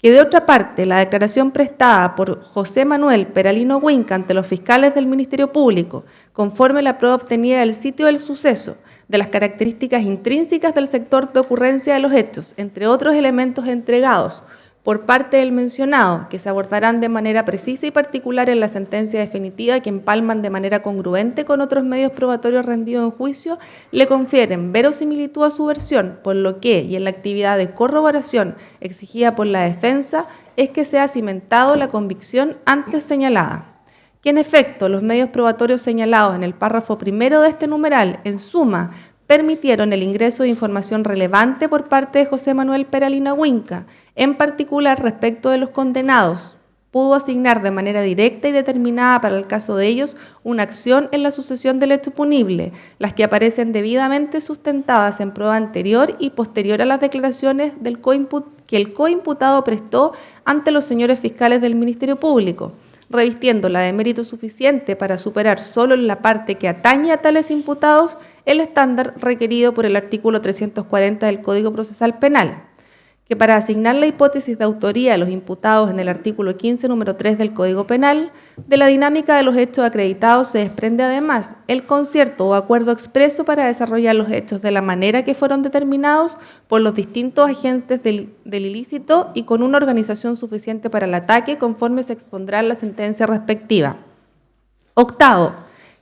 Que de otra parte, la declaración prestada por José Manuel Peralino Huinca ante los fiscales del Ministerio Público, conforme la prueba obtenida del sitio del suceso, de las características intrínsecas del sector de ocurrencia de los hechos, entre otros elementos entregados por parte del mencionado, que se abordarán de manera precisa y particular en la sentencia definitiva que empalman de manera congruente con otros medios probatorios rendidos en juicio, le confieren verosimilitud a su versión, por lo que, y en la actividad de corroboración exigida por la defensa, es que sea cimentado la convicción antes señalada. Que en efecto, los medios probatorios señalados en el párrafo primero de este numeral, en suma, permitieron el ingreso de información relevante por parte de José Manuel Peralino Huinca, en particular respecto de los condenados. Pudo asignar de manera directa y determinada para el caso de ellos una acción en la sucesión del hecho punible, las que aparecen debidamente sustentadas en prueba anterior y posterior a las declaraciones que el coimputado prestó ante los señores fiscales del Ministerio Público, revistiéndola de mérito suficiente para superar solo en la parte que atañe a tales imputados el estándar requerido por el artículo 340 del Código Procesal Penal, que para asignar la hipótesis de autoría de los imputados en el artículo 15, número 3 del Código Penal, de la dinámica de los hechos acreditados se desprende además el concierto o acuerdo expreso para desarrollar los hechos de la manera que fueron determinados por los distintos agentes del ilícito y con una organización suficiente para el ataque conforme se expondrá en la sentencia respectiva. Octavo,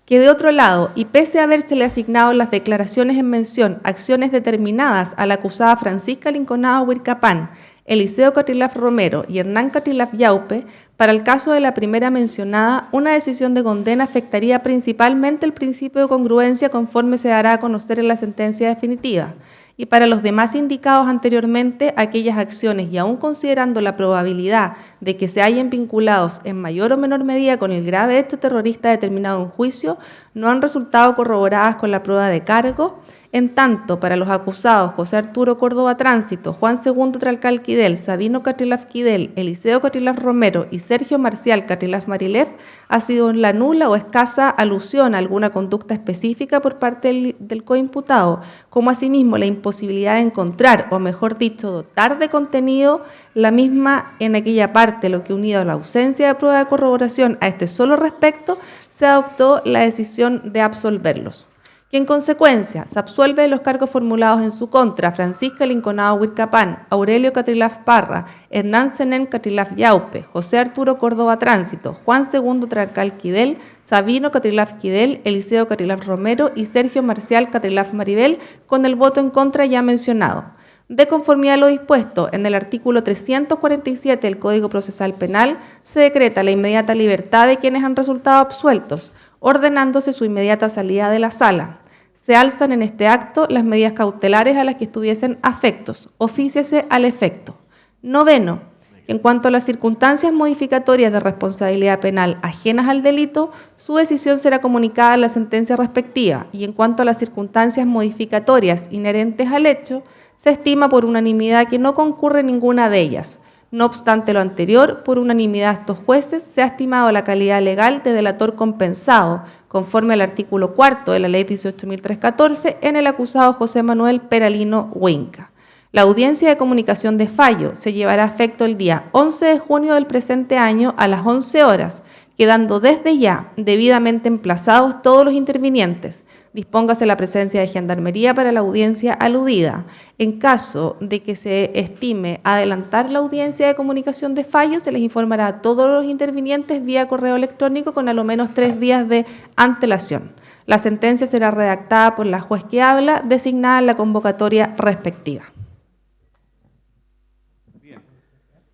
que de otro lado, y pese a habérsele asignado en las declaraciones en mención acciones determinadas a la acusada Francisca Linconado Huircapán, Eliseo Catrilaf Romero y Hernán Catrilaf Yaupe, para el caso de la primera mencionada, una decisión de condena afectaría principalmente el principio de congruencia conforme se dará a conocer en la sentencia definitiva. Y para los demás indicados anteriormente, aquellas acciones, y aún considerando la probabilidad de que se hayan vinculados en mayor o menor medida con el grave hecho terrorista determinado en juicio, no han resultado corroboradas con la prueba de cargo. En tanto, para los acusados José Arturo Córdoba Tránsito, Juan II Tralcal Quidel, Sabino Catrilaf Quidel, Eliseo Catrilaf Romero y Sergio Marcial Catrilaf Marilef, ha sido la nula o escasa alusión a alguna conducta específica por parte del coimputado, como asimismo la imposibilidad de encontrar, o mejor dicho, dotar de contenido la misma en aquella parte, lo que unido a la ausencia de prueba de corroboración a este solo respecto, se adoptó la decisión de absolverlos. Que en consecuencia se absuelve de los cargos formulados en su contra Francisca Linconado Huircapán, Aurelio Catrilaf Parra, Hernán Zenén Catrilaf Yaupe, José Arturo Córdoba Tránsito, Juan II Tralcal Quidel, Sabino Catrilaf Quidel, Eliseo Catrilaf Romero y Sergio Marcial Catrilaf Maribel, con el voto en contra ya mencionado. De conformidad a lo dispuesto en el artículo 347 del Código Procesal Penal, se decreta la inmediata libertad de quienes han resultado absueltos, ordenándose su inmediata salida de la sala. Se alzan en este acto las medidas cautelares a las que estuviesen afectos, ofíciese al efecto. Noveno, en cuanto a las circunstancias modificatorias de responsabilidad penal ajenas al delito, su decisión será comunicada en la sentencia respectiva, y en cuanto a las circunstancias modificatorias inherentes al hecho, se estima por unanimidad que no concurre ninguna de ellas. No obstante lo anterior, por unanimidad de estos jueces, se ha estimado la calidad legal de delator compensado, conforme al artículo 4 de la Ley 18.314, en el acusado José Manuel Peralino Huinca. La audiencia de comunicación de fallo se llevará a efecto el día 11 de junio del presente año a las 11 horas, quedando desde ya debidamente emplazados todos los intervinientes. Dispóngase la presencia de Gendarmería para la audiencia aludida. En caso de que se estime adelantar la audiencia de comunicación de fallo, se les informará a todos los intervinientes vía correo electrónico con a lo menos 3 días de antelación. La sentencia será redactada por la juez que habla, designada en la convocatoria respectiva.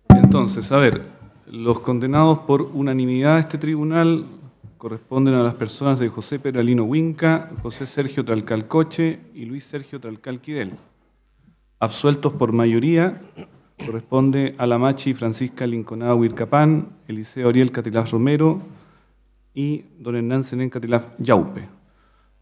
Entonces, a ver, los condenados por unanimidad de este tribunal corresponden a las personas de José Peralino Huinca, José Sergio Tralcal-Coche y Luis Sergio Tralcal-Quidel. Absueltos por mayoría corresponde a la Machi Francisca Linconada Huircapán, Eliseo Ariel Catilaf Romero y don Hernán Senén Catilaf Yaupe.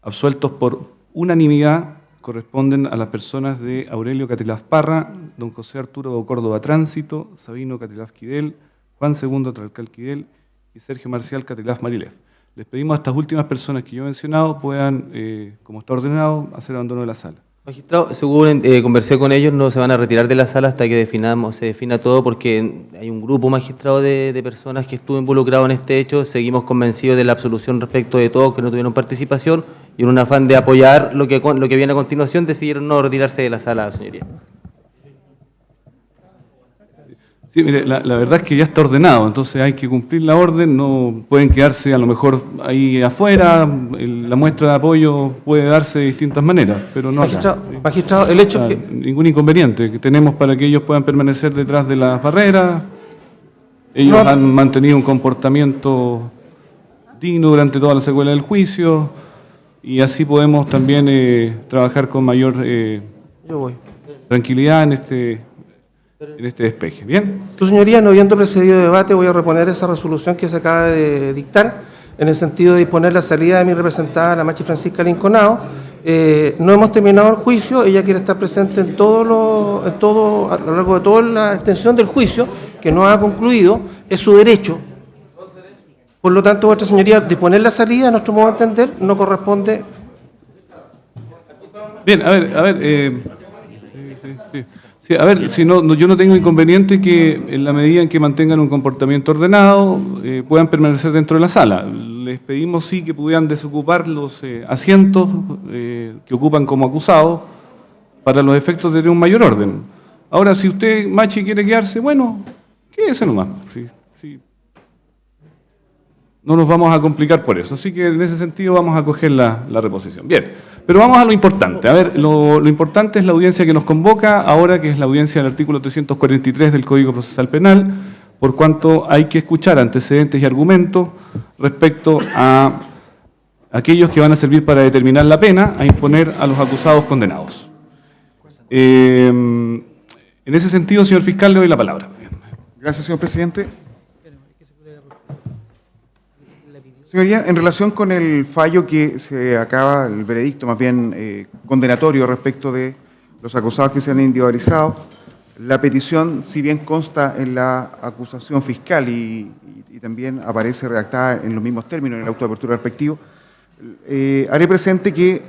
Absueltos por unanimidad corresponden a las personas de Aurelio Catilaf Parra, don José Arturo Córdoba Tránsito, Sabino Catilaf Quidel, Juan II Tralcal-Quidel y Sergio Marcial Catilaf Marilef. Les pedimos a estas últimas personas que yo he mencionado puedan, como está ordenado, hacer abandono de la sala. Magistrado, según conversé con ellos, no se van a retirar de la sala hasta que se defina todo, porque hay un grupo, magistrado, de personas que estuvo involucrado en este hecho. Seguimos convencidos de la absolución respecto de todos que no tuvieron participación, y en un afán de apoyar lo que viene a continuación, decidieron no retirarse de la sala, señoría. Sí, mire, la verdad es que ya está ordenado, entonces hay que cumplir la orden, no pueden quedarse a lo mejor ahí afuera, la muestra de apoyo puede darse de distintas maneras, pero no acá. Magistrado, el hecho que... Ningún inconveniente que tenemos para que ellos puedan permanecer detrás de las barreras. Ellos han mantenido un comportamiento digno durante toda la secuela del juicio y así podemos también trabajar con mayor tranquilidad en este despeje. ¿Bien? Su señoría, no habiendo precedido debate, voy a reponer esa resolución que se acaba de dictar, en el sentido de disponer la salida de mi representada, la Machi Francisca Linconado. No hemos terminado el juicio, ella quiere estar presente a lo largo de toda la extensión del juicio, que no ha concluido, es su derecho. Por lo tanto, vuestra señoría, disponer la salida, a nuestro modo de entender, no corresponde. Bien, a ver, sí, a ver, si no, yo no tengo inconveniente que en la medida en que mantengan un comportamiento ordenado puedan permanecer dentro de la sala. Les pedimos sí que pudieran desocupar los asientos que ocupan como acusados para los efectos de tener un mayor orden. Ahora, si usted, Machi, quiere quedarse, bueno, quédese nomás. Sí. No nos vamos a complicar por eso. Así que en ese sentido vamos a coger la reposición. Bien, pero vamos a lo importante. A ver, lo importante es la audiencia que nos convoca ahora, que es la audiencia del artículo 343 del Código Procesal Penal, por cuanto hay que escuchar antecedentes y argumentos respecto a aquellos que van a servir para determinar la pena a imponer a los acusados condenados. En ese sentido, señor fiscal, le doy la palabra. Gracias, señor presidente. Señoría, en relación con el fallo que se acaba, el veredicto más bien condenatorio respecto de los acusados que se han individualizado, la petición, si bien consta en la acusación fiscal y también aparece redactada en los mismos términos en el auto de apertura respectivo, haré presente que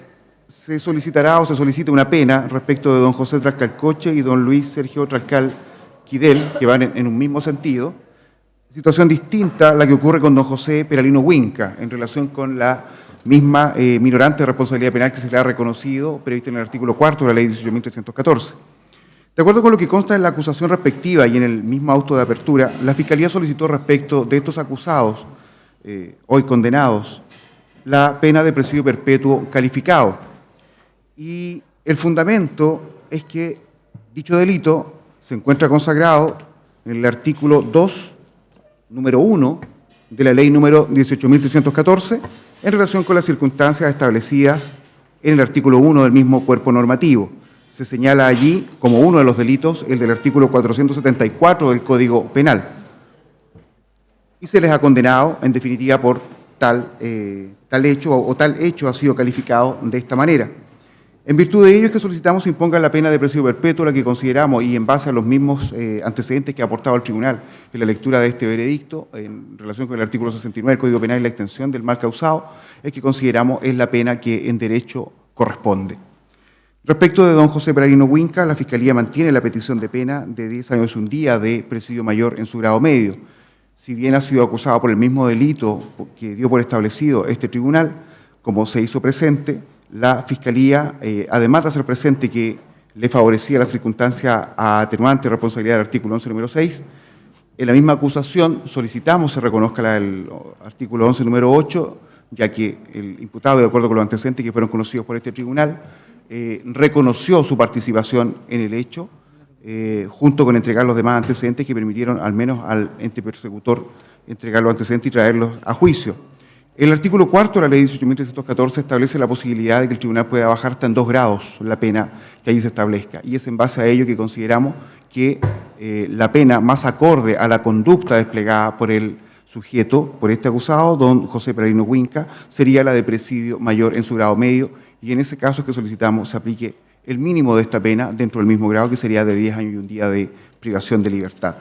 se solicitará o se solicita una pena respecto de don José Tralcal-Coche y don Luis Sergio Tralcal-Quidel, que van en un mismo sentido. Situación distinta a la que ocurre con don José Peralino Huinca, en relación con la misma minorante de responsabilidad penal que se le ha reconocido, prevista en el artículo 4 de la ley 18.314. De acuerdo con lo que consta en la acusación respectiva y en el mismo auto de apertura, la Fiscalía solicitó respecto de estos acusados, hoy condenados, la pena de presidio perpetuo calificado. Y el fundamento es que dicho delito se encuentra consagrado en el artículo 2, número 1 de la ley número 18.314 en relación con las circunstancias establecidas en el artículo 1 del mismo cuerpo normativo. Se señala allí como uno de los delitos el del artículo 474 del Código Penal y se les ha condenado en definitiva por tal hecho o tal hecho ha sido calificado de esta manera. En virtud de ello es que solicitamos se imponga la pena de presidio perpetuo, la que consideramos, y en base a los mismos antecedentes que ha aportado el tribunal en la lectura de este veredicto, en relación con el artículo 69 del Código Penal y la extensión del mal causado, es que consideramos es la pena que en derecho corresponde. Respecto de don José Peralino Huinca, la Fiscalía mantiene la petición de pena de 10 años y un día de presidio mayor en su grado medio. si bien ha sido acusado por el mismo delito que dio por establecido este tribunal, como se hizo presente, la Fiscalía, además de hacer presente que le favorecía la circunstancia atenuante de responsabilidad del artículo 11, número 6, en la misma acusación solicitamos se reconozca el artículo 11, número 8, ya que el imputado, de acuerdo con los antecedentes que fueron conocidos por este tribunal, reconoció su participación en el hecho, junto con entregar los demás antecedentes que permitieron al menos al ente persecutor entregar los antecedentes y traerlos a juicio. El artículo 4 de la ley 18.314 establece la posibilidad de que el tribunal pueda bajar hasta en 2 grados la pena que allí se establezca, y es en base a ello que consideramos que la pena más acorde a la conducta desplegada por el sujeto, por este acusado, don José Peralino Huinca, sería la de presidio mayor en su grado medio, y en ese caso que solicitamos se aplique el mínimo de esta pena dentro del mismo grado, que sería de 10 años y un día de privación de libertad.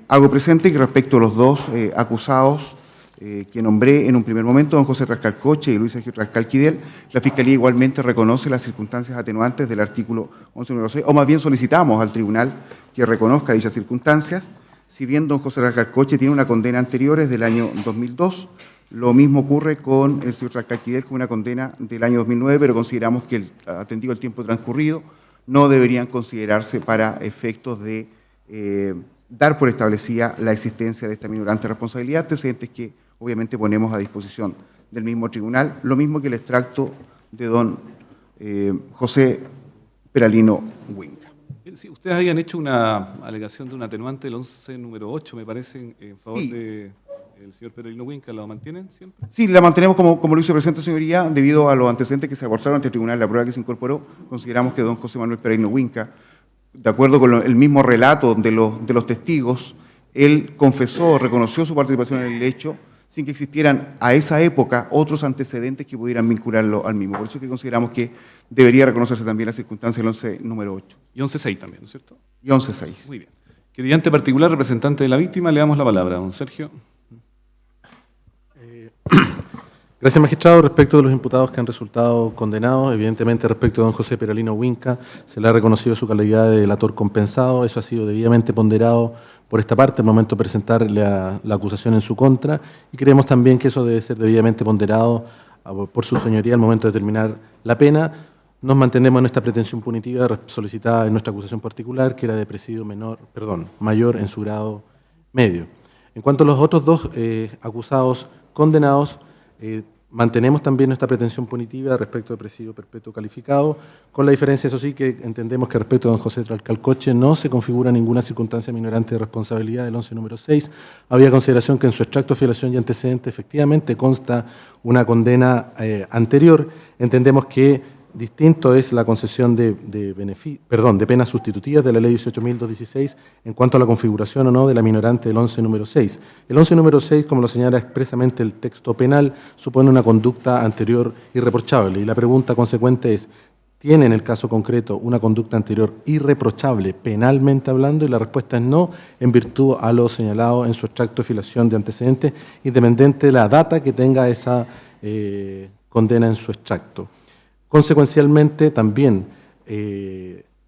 Hago presente que respecto a los dos acusados que nombré en un primer momento, don José Rascalcoche y Luis Sergio Rascalquidel, la Fiscalía igualmente reconoce las circunstancias atenuantes del artículo 11, número 6, o más bien solicitamos al tribunal que reconozca dichas circunstancias. Si bien don José Rascalcoche tiene una condena anterior, es del año 2002, lo mismo ocurre con el señor Rascalquidel, con una condena del año 2009, pero consideramos que, atendido el tiempo transcurrido, no deberían considerarse para efectos de dar por establecida la existencia de esta minorante responsabilidad, antecedentes que obviamente ponemos a disposición del mismo tribunal, lo mismo que el extracto de don José Peralino Huinca. Sí, ustedes habían hecho una alegación de un atenuante del 11, número 8, me parece, en favor Sí. del señor Peralino Huinca. ¿Lo mantienen siempre? Sí, la mantenemos como lo hizo presente, señoría, debido a los antecedentes que se aportaron ante el tribunal, la prueba que se incorporó, consideramos que don José Manuel Peralino Huinca, de acuerdo con el mismo relato de los testigos, él confesó, reconoció su participación en el hecho, sin que existieran a esa época otros antecedentes que pudieran vincularlo al mismo. Por eso es que consideramos que debería reconocerse también la circunstancia del 11, número 8. Y 11.6 también, ¿no es cierto? Y 11.6. Muy bien. Querellante particular, representante de la víctima, le damos la palabra, don Sergio. Gracias, magistrado. Respecto de los imputados que han resultado condenados, evidentemente respecto a don José Peralino Huinca, se le ha reconocido su calidad de delator compensado. Eso ha sido debidamente ponderado por esta parte al momento de presentar la acusación en su contra, y creemos también que eso debe ser debidamente ponderado por su señoría al momento de determinar la pena. Nos mantenemos en esta pretensión punitiva solicitada en nuestra acusación particular, que era de presidio mayor en su grado medio. En cuanto a los otros dos acusados condenados, mantenemos también nuestra pretensión punitiva respecto de presidio perpetuo calificado, con la diferencia, eso sí, que entendemos que respecto a don José Rascalcoche no se configura ninguna circunstancia minorante de responsabilidad del 11, número 6. Había consideración que en su extracto de filiación y antecedente efectivamente consta una condena anterior. Entendemos que distinto es la concesión de penas sustitutivas de la ley 18.216 en cuanto a la configuración o no de la minorante del 11, número 6. El 11, número 6, como lo señala expresamente el texto penal, supone una conducta anterior irreprochable. Y la pregunta consecuente es, ¿tiene en el caso concreto una conducta anterior irreprochable penalmente hablando? Y la respuesta es no, en virtud a lo señalado en su extracto de filiación de antecedentes, independiente de la data que tenga esa condena en su extracto. Consecuencialmente, también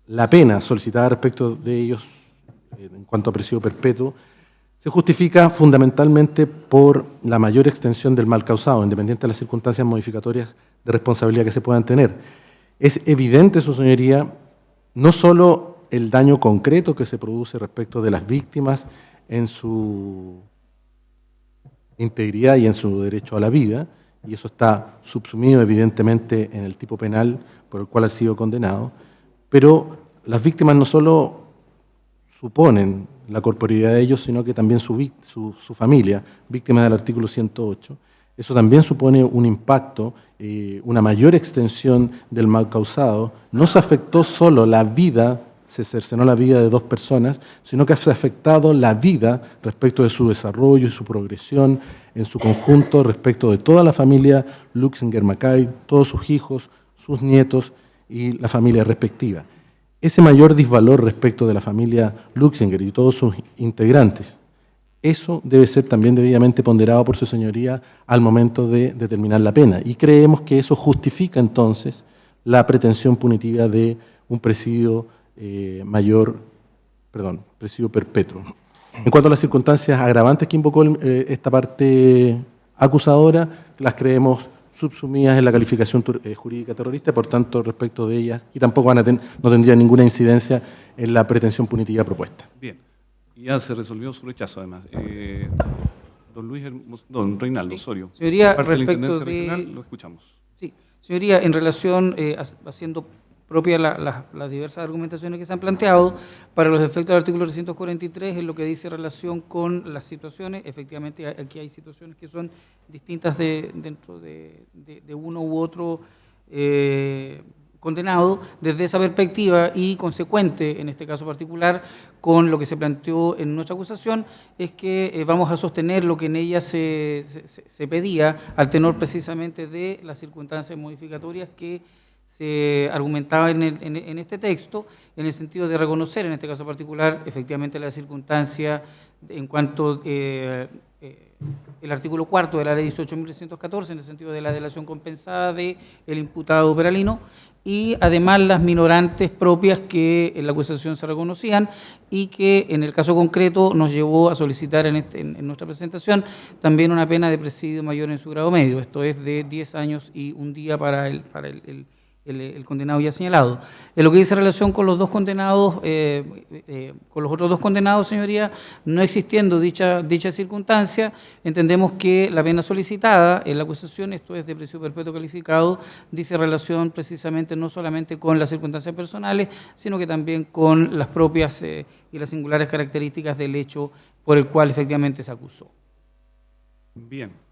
la pena solicitada respecto de ellos en cuanto a presidio perpetuo se justifica fundamentalmente por la mayor extensión del mal causado, independiente de las circunstancias modificatorias de responsabilidad que se puedan tener. Es evidente, su señoría, no solo el daño concreto que se produce respecto de las víctimas en su integridad y en su derecho a la vida, y eso está subsumido evidentemente en el tipo penal por el cual ha sido condenado, pero las víctimas no solo suponen la corporeidad de ellos, sino que también su familia, víctima del artículo 108, eso también supone un impacto, una mayor extensión del mal causado. No se afectó solo la vida, se cercenó la vida de dos personas, sino que se ha afectado la vida respecto de su desarrollo y su progresión en su conjunto, respecto de toda la familia Luxinger-Mackay, todos sus hijos, sus nietos y la familia respectiva. Ese mayor disvalor respecto de la familia Luxinger y todos sus integrantes, eso debe ser también debidamente ponderado por su señoría al momento de determinar la pena. Y creemos que eso justifica entonces la pretensión punitiva de un presidio presidio perpetuo. En cuanto a las circunstancias agravantes que invocó esta parte acusadora, las creemos subsumidas en la calificación jurídica terrorista, por tanto, respecto de ellas, y tampoco no tendría ninguna incidencia en la pretensión punitiva propuesta. Bien. Y ya se resolvió su rechazo, además. Don Reinaldo Osorio. Señoría, Parte de la respecto Intendencia de... Regional, lo escuchamos. Sí, señoría, en relación, haciendo propia las diversas argumentaciones que se han planteado, para los efectos del artículo 343, en lo que dice relación con las situaciones, efectivamente aquí hay situaciones que son distintas dentro de uno u otro condenado. Desde esa perspectiva y consecuente, en este caso particular, con lo que se planteó en nuestra acusación, es que vamos a sostener lo que en ella se pedía, al tenor precisamente de las circunstancias modificatorias que se argumentaba en este texto, en el sentido de reconocer, en este caso particular, efectivamente la circunstancia en cuanto el artículo 4 de la ley 18.314, en el sentido de la delación compensada del imputado Peralino, y además las minorantes propias que en la acusación se reconocían y que en el caso concreto nos llevó a solicitar en nuestra presentación también una pena de presidio mayor en su grado medio, esto es de 10 años y un día para el condenado ya señalado. En lo que dice relación con los dos condenados, con los otros dos condenados, señoría, no existiendo dicha circunstancia, entendemos que la pena solicitada en la acusación, esto es de presidio perpetuo calificado, dice relación precisamente no solamente con las circunstancias personales, sino que también con las propias y las singulares características del hecho por el cual efectivamente se acusó. Bien.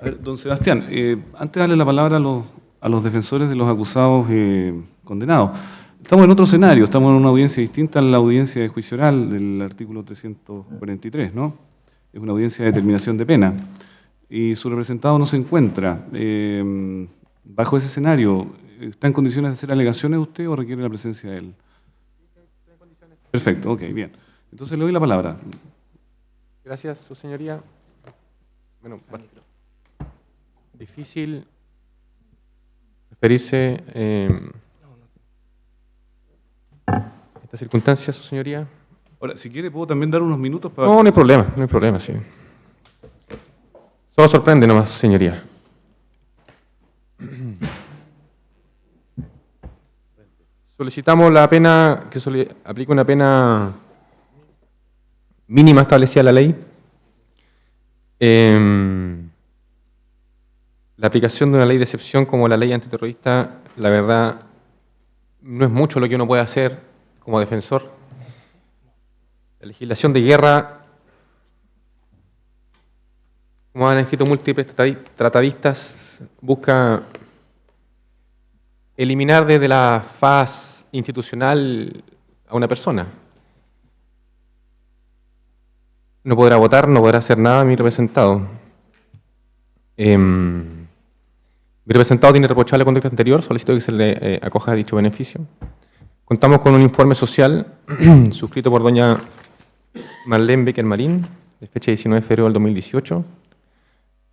A ver, don Sebastián, antes de darle la palabra a los defensores de los acusados condenados, estamos en otro escenario, estamos en una audiencia distinta a la audiencia de juicio oral del artículo 343, ¿no? Es una audiencia de determinación de pena. Y su representado no se encuentra. Bajo ese escenario, ¿está en condiciones de hacer alegaciones usted o requiere la presencia de él? Perfecto, ok, bien. Entonces le doy la palabra. Gracias, su señoría. Bueno, difícil referirse a estas circunstancias, su señoría. Ahora, si quiere, puedo también dar unos minutos para... No hay problema, sí. Solo sorprende nomás, señoría. Solicitamos la pena, que aplique una pena mínima establecida en la ley. La aplicación de una ley de excepción como la ley antiterrorista, la verdad, no es mucho lo que uno puede hacer como defensor. La legislación de guerra, como han escrito múltiples tratadistas, busca eliminar desde la faz institucional a una persona. No podrá votar, no podrá hacer nada mi representado. Mi representado tiene reprochable conducta anterior, solicito que se le acoja dicho beneficio. Contamos con un informe social suscrito por doña Marlene Becker Marín, de fecha 19 de febrero del 2018,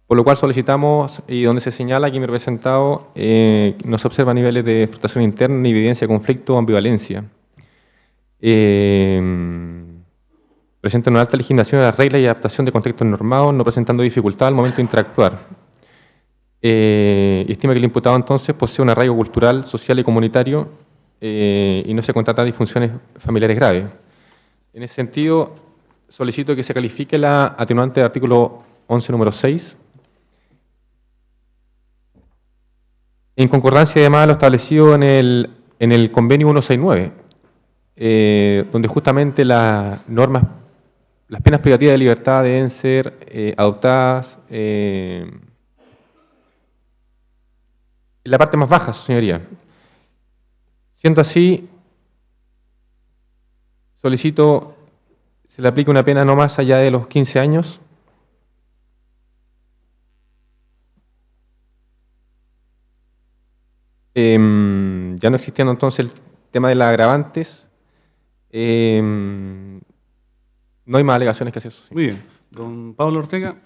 por lo cual solicitamos, y donde se señala que mi representado no se observa niveles de frustración interna ni evidencia de conflicto o ambivalencia. Presenta una alta legislación de las reglas y adaptación de contextos normados, no presentando dificultad al momento de interactuar. Estima que el imputado entonces posee un arraigo cultural, social y comunitario y no se constata disfunciones familiares graves. En ese sentido, solicito que se califique la atenuante del artículo 11, número 6, en concordancia además a lo establecido en el convenio 169, donde justamente las penas privativas de libertad deben ser adoptadas en la parte más baja, señoría. Siendo así, solicito se le aplique una pena no más allá de los 15 años. Ya no existiendo entonces el tema de las agravantes, no hay más alegaciones que hacer. Muy bien. Don Pablo Ortega.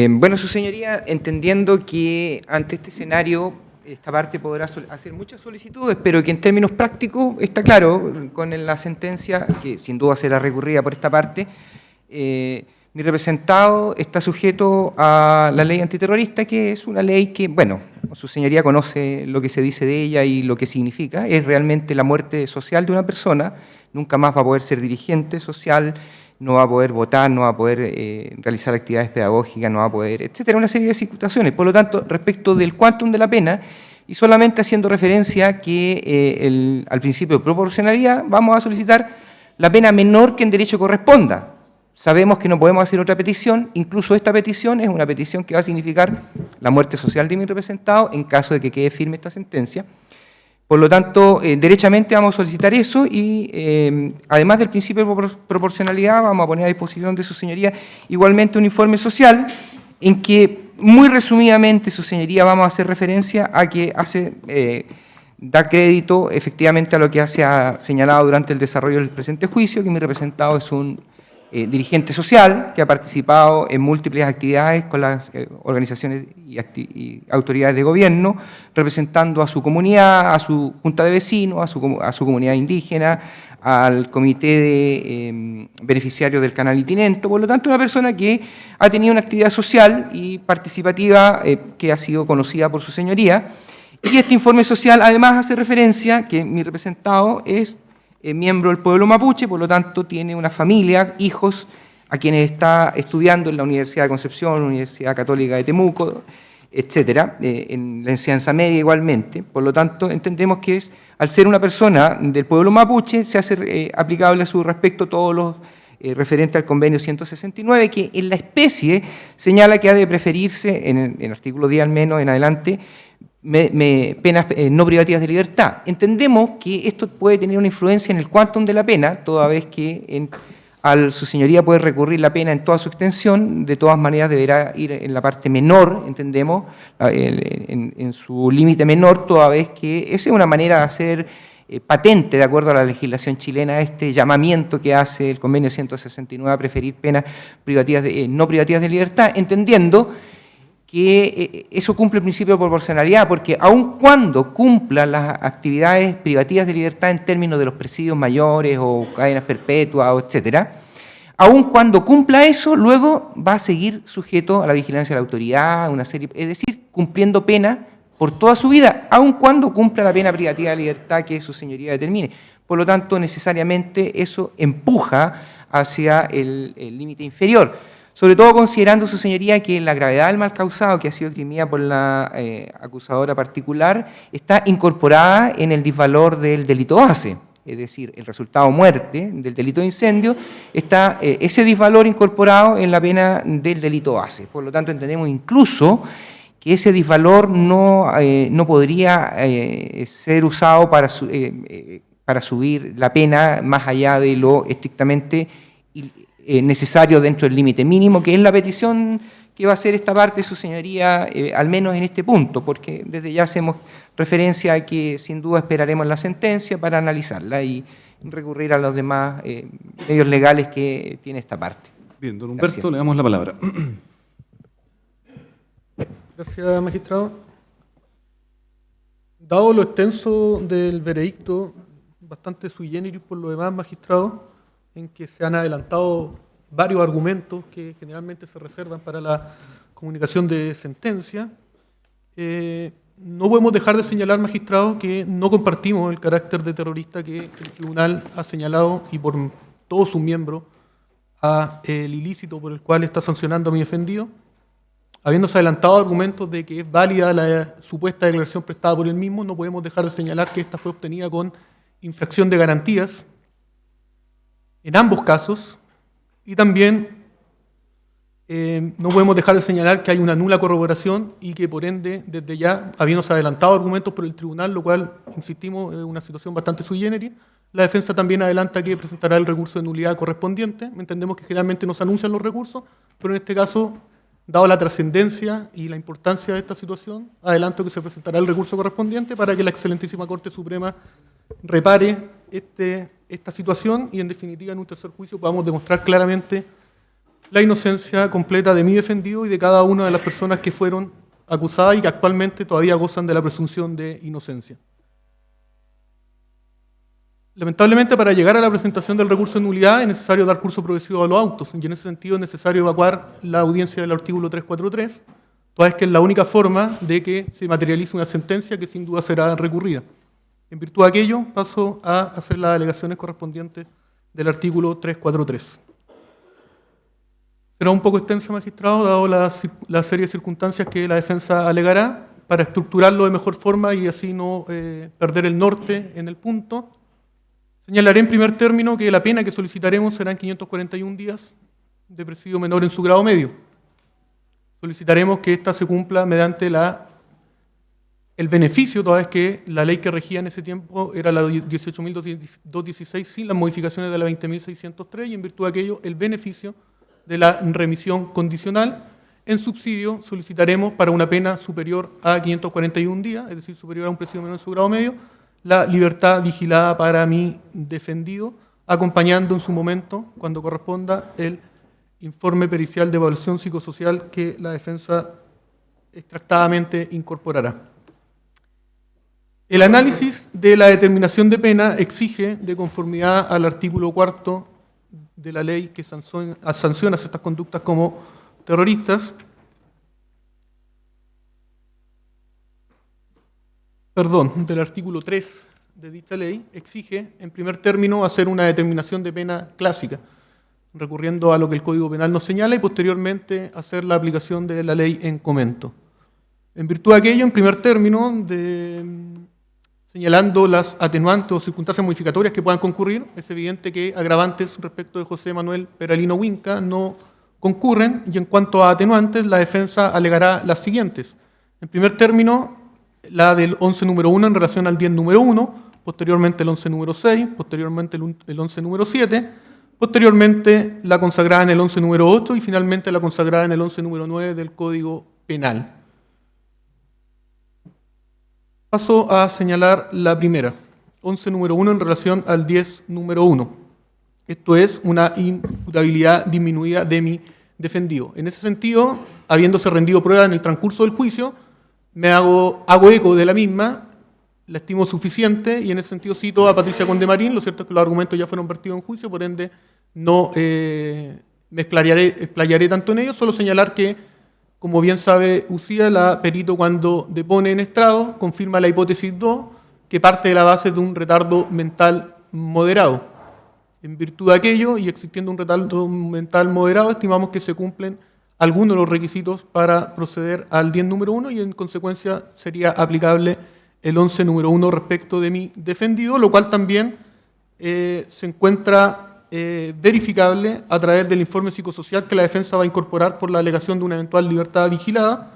Bueno, su señoría, entendiendo que ante este escenario esta parte podrá hacer muchas solicitudes, pero que en términos prácticos está claro con la sentencia, que sin duda será recurrida por esta parte, mi representado está sujeto a la ley antiterrorista, que es una ley que, bueno, su señoría conoce lo que se dice de ella y lo que significa, es realmente la muerte social de una persona, nunca más va a poder ser dirigente social, no va a poder votar, no va a poder realizar actividades pedagógicas, no va a poder, etcétera, una serie de situaciones. Por lo tanto, respecto del quantum de la pena, y solamente haciendo referencia que al principio de proporcionalidad, vamos a solicitar la pena menor que en derecho corresponda. Sabemos que no podemos hacer otra petición, incluso esta petición es una petición que va a significar la muerte social de mi representado en caso de que quede firme esta sentencia. Por lo tanto, derechamente vamos a solicitar eso y además del principio de proporcionalidad vamos a poner a disposición de su señoría igualmente un informe social en que muy resumidamente su señoría vamos a hacer referencia a que da crédito efectivamente a lo que se ha señalado durante el desarrollo del presente juicio, que mi representado es un dirigente social que ha participado en múltiples actividades con las organizaciones y autoridades de gobierno, representando a su comunidad, a su junta de vecinos, a su comunidad indígena, al comité de beneficiarios del canal Itinento. Por lo tanto, una persona que ha tenido una actividad social y participativa que ha sido conocida por su señoría. Y este informe social además hace referencia que mi representado es miembro del pueblo mapuche, por lo tanto tiene una familia, hijos, a quienes está estudiando en la Universidad de Concepción, la Universidad Católica de Temuco, etcétera, en la enseñanza media igualmente. Por lo tanto, entendemos que al ser una persona del pueblo mapuche, se hace aplicable a su respecto todos los referentes al convenio 169, que en la especie señala que ha de preferirse, en el artículo 10 al menos en adelante, penas no privativas de libertad. Entendemos que esto puede tener una influencia en el quantum de la pena, toda vez que su señoría puede recurrir la pena en toda su extensión, de todas maneras deberá ir en la parte menor, entendemos, en su límite menor, toda vez que esa es una manera de hacer patente, de acuerdo a la legislación chilena, este llamamiento que hace el convenio 169 a preferir penas no privativas de libertad, entendiendo que eso cumple el principio de proporcionalidad, porque aun cuando cumpla las actividades privativas de libertad en términos de los presidios mayores o cadenas perpetuas, etcétera, aun cuando cumpla eso, luego va a seguir sujeto a la vigilancia de la autoridad, es decir, cumpliendo pena por toda su vida, aun cuando cumpla la pena privativa de libertad que su señoría determine. Por lo tanto, necesariamente eso empuja hacia el límite inferior. Sobre todo considerando, su señoría, que la gravedad del mal causado que ha sido dirimida por la acusadora particular está incorporada en el disvalor del delito base, es decir, el resultado muerte del delito de incendio, está ese disvalor incorporado en la pena del delito base. Por lo tanto, entendemos incluso que ese disvalor no podría ser usado para subir la pena más allá de lo estrictamente necesario dentro del límite mínimo, que es la petición que va a hacer esta parte de su señoría, al menos en este punto, porque desde ya hacemos referencia a que sin duda esperaremos la sentencia para analizarla y recurrir a los demás medios legales que tiene esta parte. Bien, don Humberto, le damos la palabra. Gracias, magistrado. Dado lo extenso del veredicto, bastante sui generis por lo demás, magistrado, en que se han adelantado varios argumentos que generalmente se reservan para la comunicación de sentencia, no podemos dejar de señalar, magistrado, que no compartimos el carácter de terrorista que el tribunal ha señalado y por todos sus miembros el ilícito por el cual está sancionando a mi defendido, habiéndose adelantado argumentos de que es válida la supuesta declaración prestada por él mismo. No podemos dejar de señalar que esta fue obtenida con infracción de garantías en ambos casos, y también no podemos dejar de señalar que hay una nula corroboración y que por ende, desde ya, habiéndose adelantado argumentos por el tribunal, lo cual, insistimos, es una situación bastante sui generis, la defensa también adelanta que presentará el recurso de nulidad correspondiente. Entendemos que generalmente no se anuncian los recursos, pero en este caso dado la trascendencia y la importancia de esta situación, adelanto que se presentará el recurso correspondiente para que la excelentísima Corte Suprema repare esta situación y, en definitiva, en un tercer juicio podamos demostrar claramente la inocencia completa de mi defendido y de cada una de las personas que fueron acusadas y que actualmente todavía gozan de la presunción de inocencia. Lamentablemente, para llegar a la presentación del recurso de nulidad es necesario dar curso progresivo a los autos, y en ese sentido es necesario evacuar la audiencia del artículo 343, toda vez que es la única forma de que se materialice una sentencia que sin duda será recurrida. En virtud de aquello, paso a hacer las alegaciones correspondientes del artículo 343. Será un poco extensa, magistrado, dado la serie de circunstancias que la defensa alegará, para estructurarlo de mejor forma y así no perder el norte en el punto. Señalaré en primer término que la pena que solicitaremos será en 541 días de presidio menor en su grado medio. Solicitaremos que ésta se cumpla mediante el beneficio, toda vez que la ley que regía en ese tiempo era la 18.216 sin las modificaciones de la 20.603, y en virtud de aquello el beneficio de la remisión condicional. En subsidio solicitaremos para una pena superior a 541 días, es decir, superior a un presidio menor en su grado medio, la libertad vigilada para mi defendido, acompañando en su momento, cuando corresponda, el informe pericial de evaluación psicosocial que la defensa extractadamente incorporará. El análisis de la determinación de pena exige, de conformidad al artículo 4 de la ley que sanciona estas conductas como terroristas, del artículo 3 de dicha ley, exige, en primer término, hacer una determinación de pena clásica, recurriendo a lo que el Código Penal nos señala, y posteriormente hacer la aplicación de la ley en comento. En virtud de aquello, en primer término, señalando las atenuantes o circunstancias modificatorias que puedan concurrir, es evidente que agravantes respecto de José Manuel Peralino Huinca no concurren, y en cuanto a atenuantes, la defensa alegará las siguientes. En primer término, la del 11 número 1 en relación al 10 número 1, posteriormente el 11 número 6, posteriormente el 11 número 7, posteriormente la consagrada en el 11 número 8 y finalmente la consagrada en el 11 número 9 del Código Penal. Paso a señalar la primera, 11 número 1 en relación al 10 número 1. Esto es una imputabilidad disminuida de mi defendido. En ese sentido, habiéndose rendido prueba en el transcurso del juicio, me hago eco de la misma, la estimo suficiente, y en ese sentido cito a Patricia Condemarín. Lo cierto es que los argumentos ya fueron vertidos en juicio, por ende no me explayaré tanto en ello, solo señalar que, como bien sabe Ucía, la perito cuando depone en estrado confirma la hipótesis 2, que parte de la base de un retardo mental moderado. En virtud de aquello, y existiendo un retardo mental moderado, estimamos que se cumplen algunos de los requisitos para proceder al 10 número 1, y en consecuencia sería aplicable el 11 número 1 respecto de mi defendido, lo cual también se encuentra verificable a través del informe psicosocial que la defensa va a incorporar por la alegación de una eventual libertad vigilada,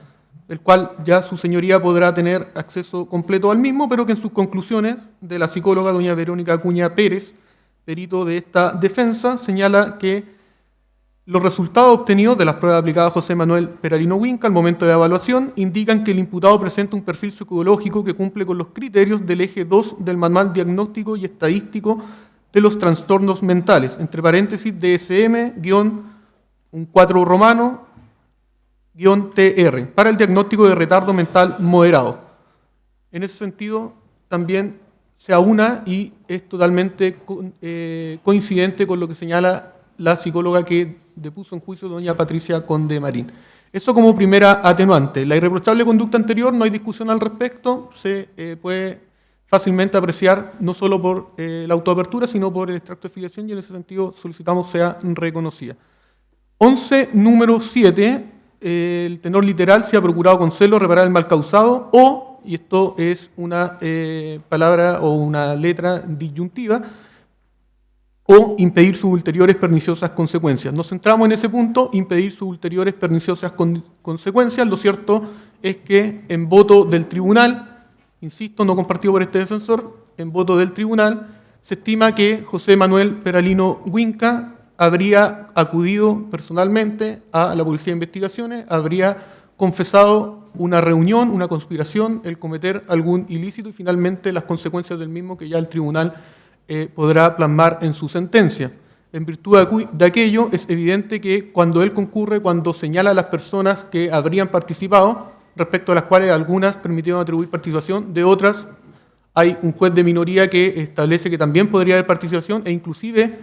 el cual ya su señoría podrá tener acceso completo al mismo, pero que en sus conclusiones de la psicóloga doña Verónica Acuña Pérez, perito de esta defensa, señala que los resultados obtenidos de las pruebas aplicadas a José Manuel Peralino Huinca al momento de la evaluación indican que el imputado presenta un perfil psicológico que cumple con los criterios del eje 2 del Manual Diagnóstico y Estadístico de los Trastornos Mentales, entre paréntesis DSM-un 4 romano -TR, para el diagnóstico de retardo mental moderado. En ese sentido, también se aúna y es totalmente coincidente con lo que señala la psicóloga que depuso en juicio doña Patricia Condemarín. Eso como primera atenuante. La irreprochable conducta anterior, no hay discusión al respecto, se puede fácilmente apreciar no solo por la autoapertura, sino por el extracto de filiación, y en ese sentido solicitamos sea reconocida. 11, número 7, el tenor literal: se ha procurado con celo reparar el mal causado, o, y esto es una palabra o una letra disyuntiva, o impedir sus ulteriores perniciosas consecuencias. Nos centramos en ese punto, impedir sus ulteriores perniciosas consecuencias. Lo cierto es que en voto del tribunal, insisto, no compartido por este defensor, en voto del tribunal, se estima que José Manuel Peralino Huinca habría acudido personalmente a la Policía de Investigaciones, habría confesado una reunión, una conspiración, el cometer algún ilícito y finalmente las consecuencias del mismo que ya el tribunal podrá plasmar en su sentencia. En virtud de aquello, es evidente que cuando él concurre, cuando señala a las personas que habrían participado, respecto a las cuales algunas permitieron atribuir participación, de otras hay un juez de minoría que establece que también podría haber participación e inclusive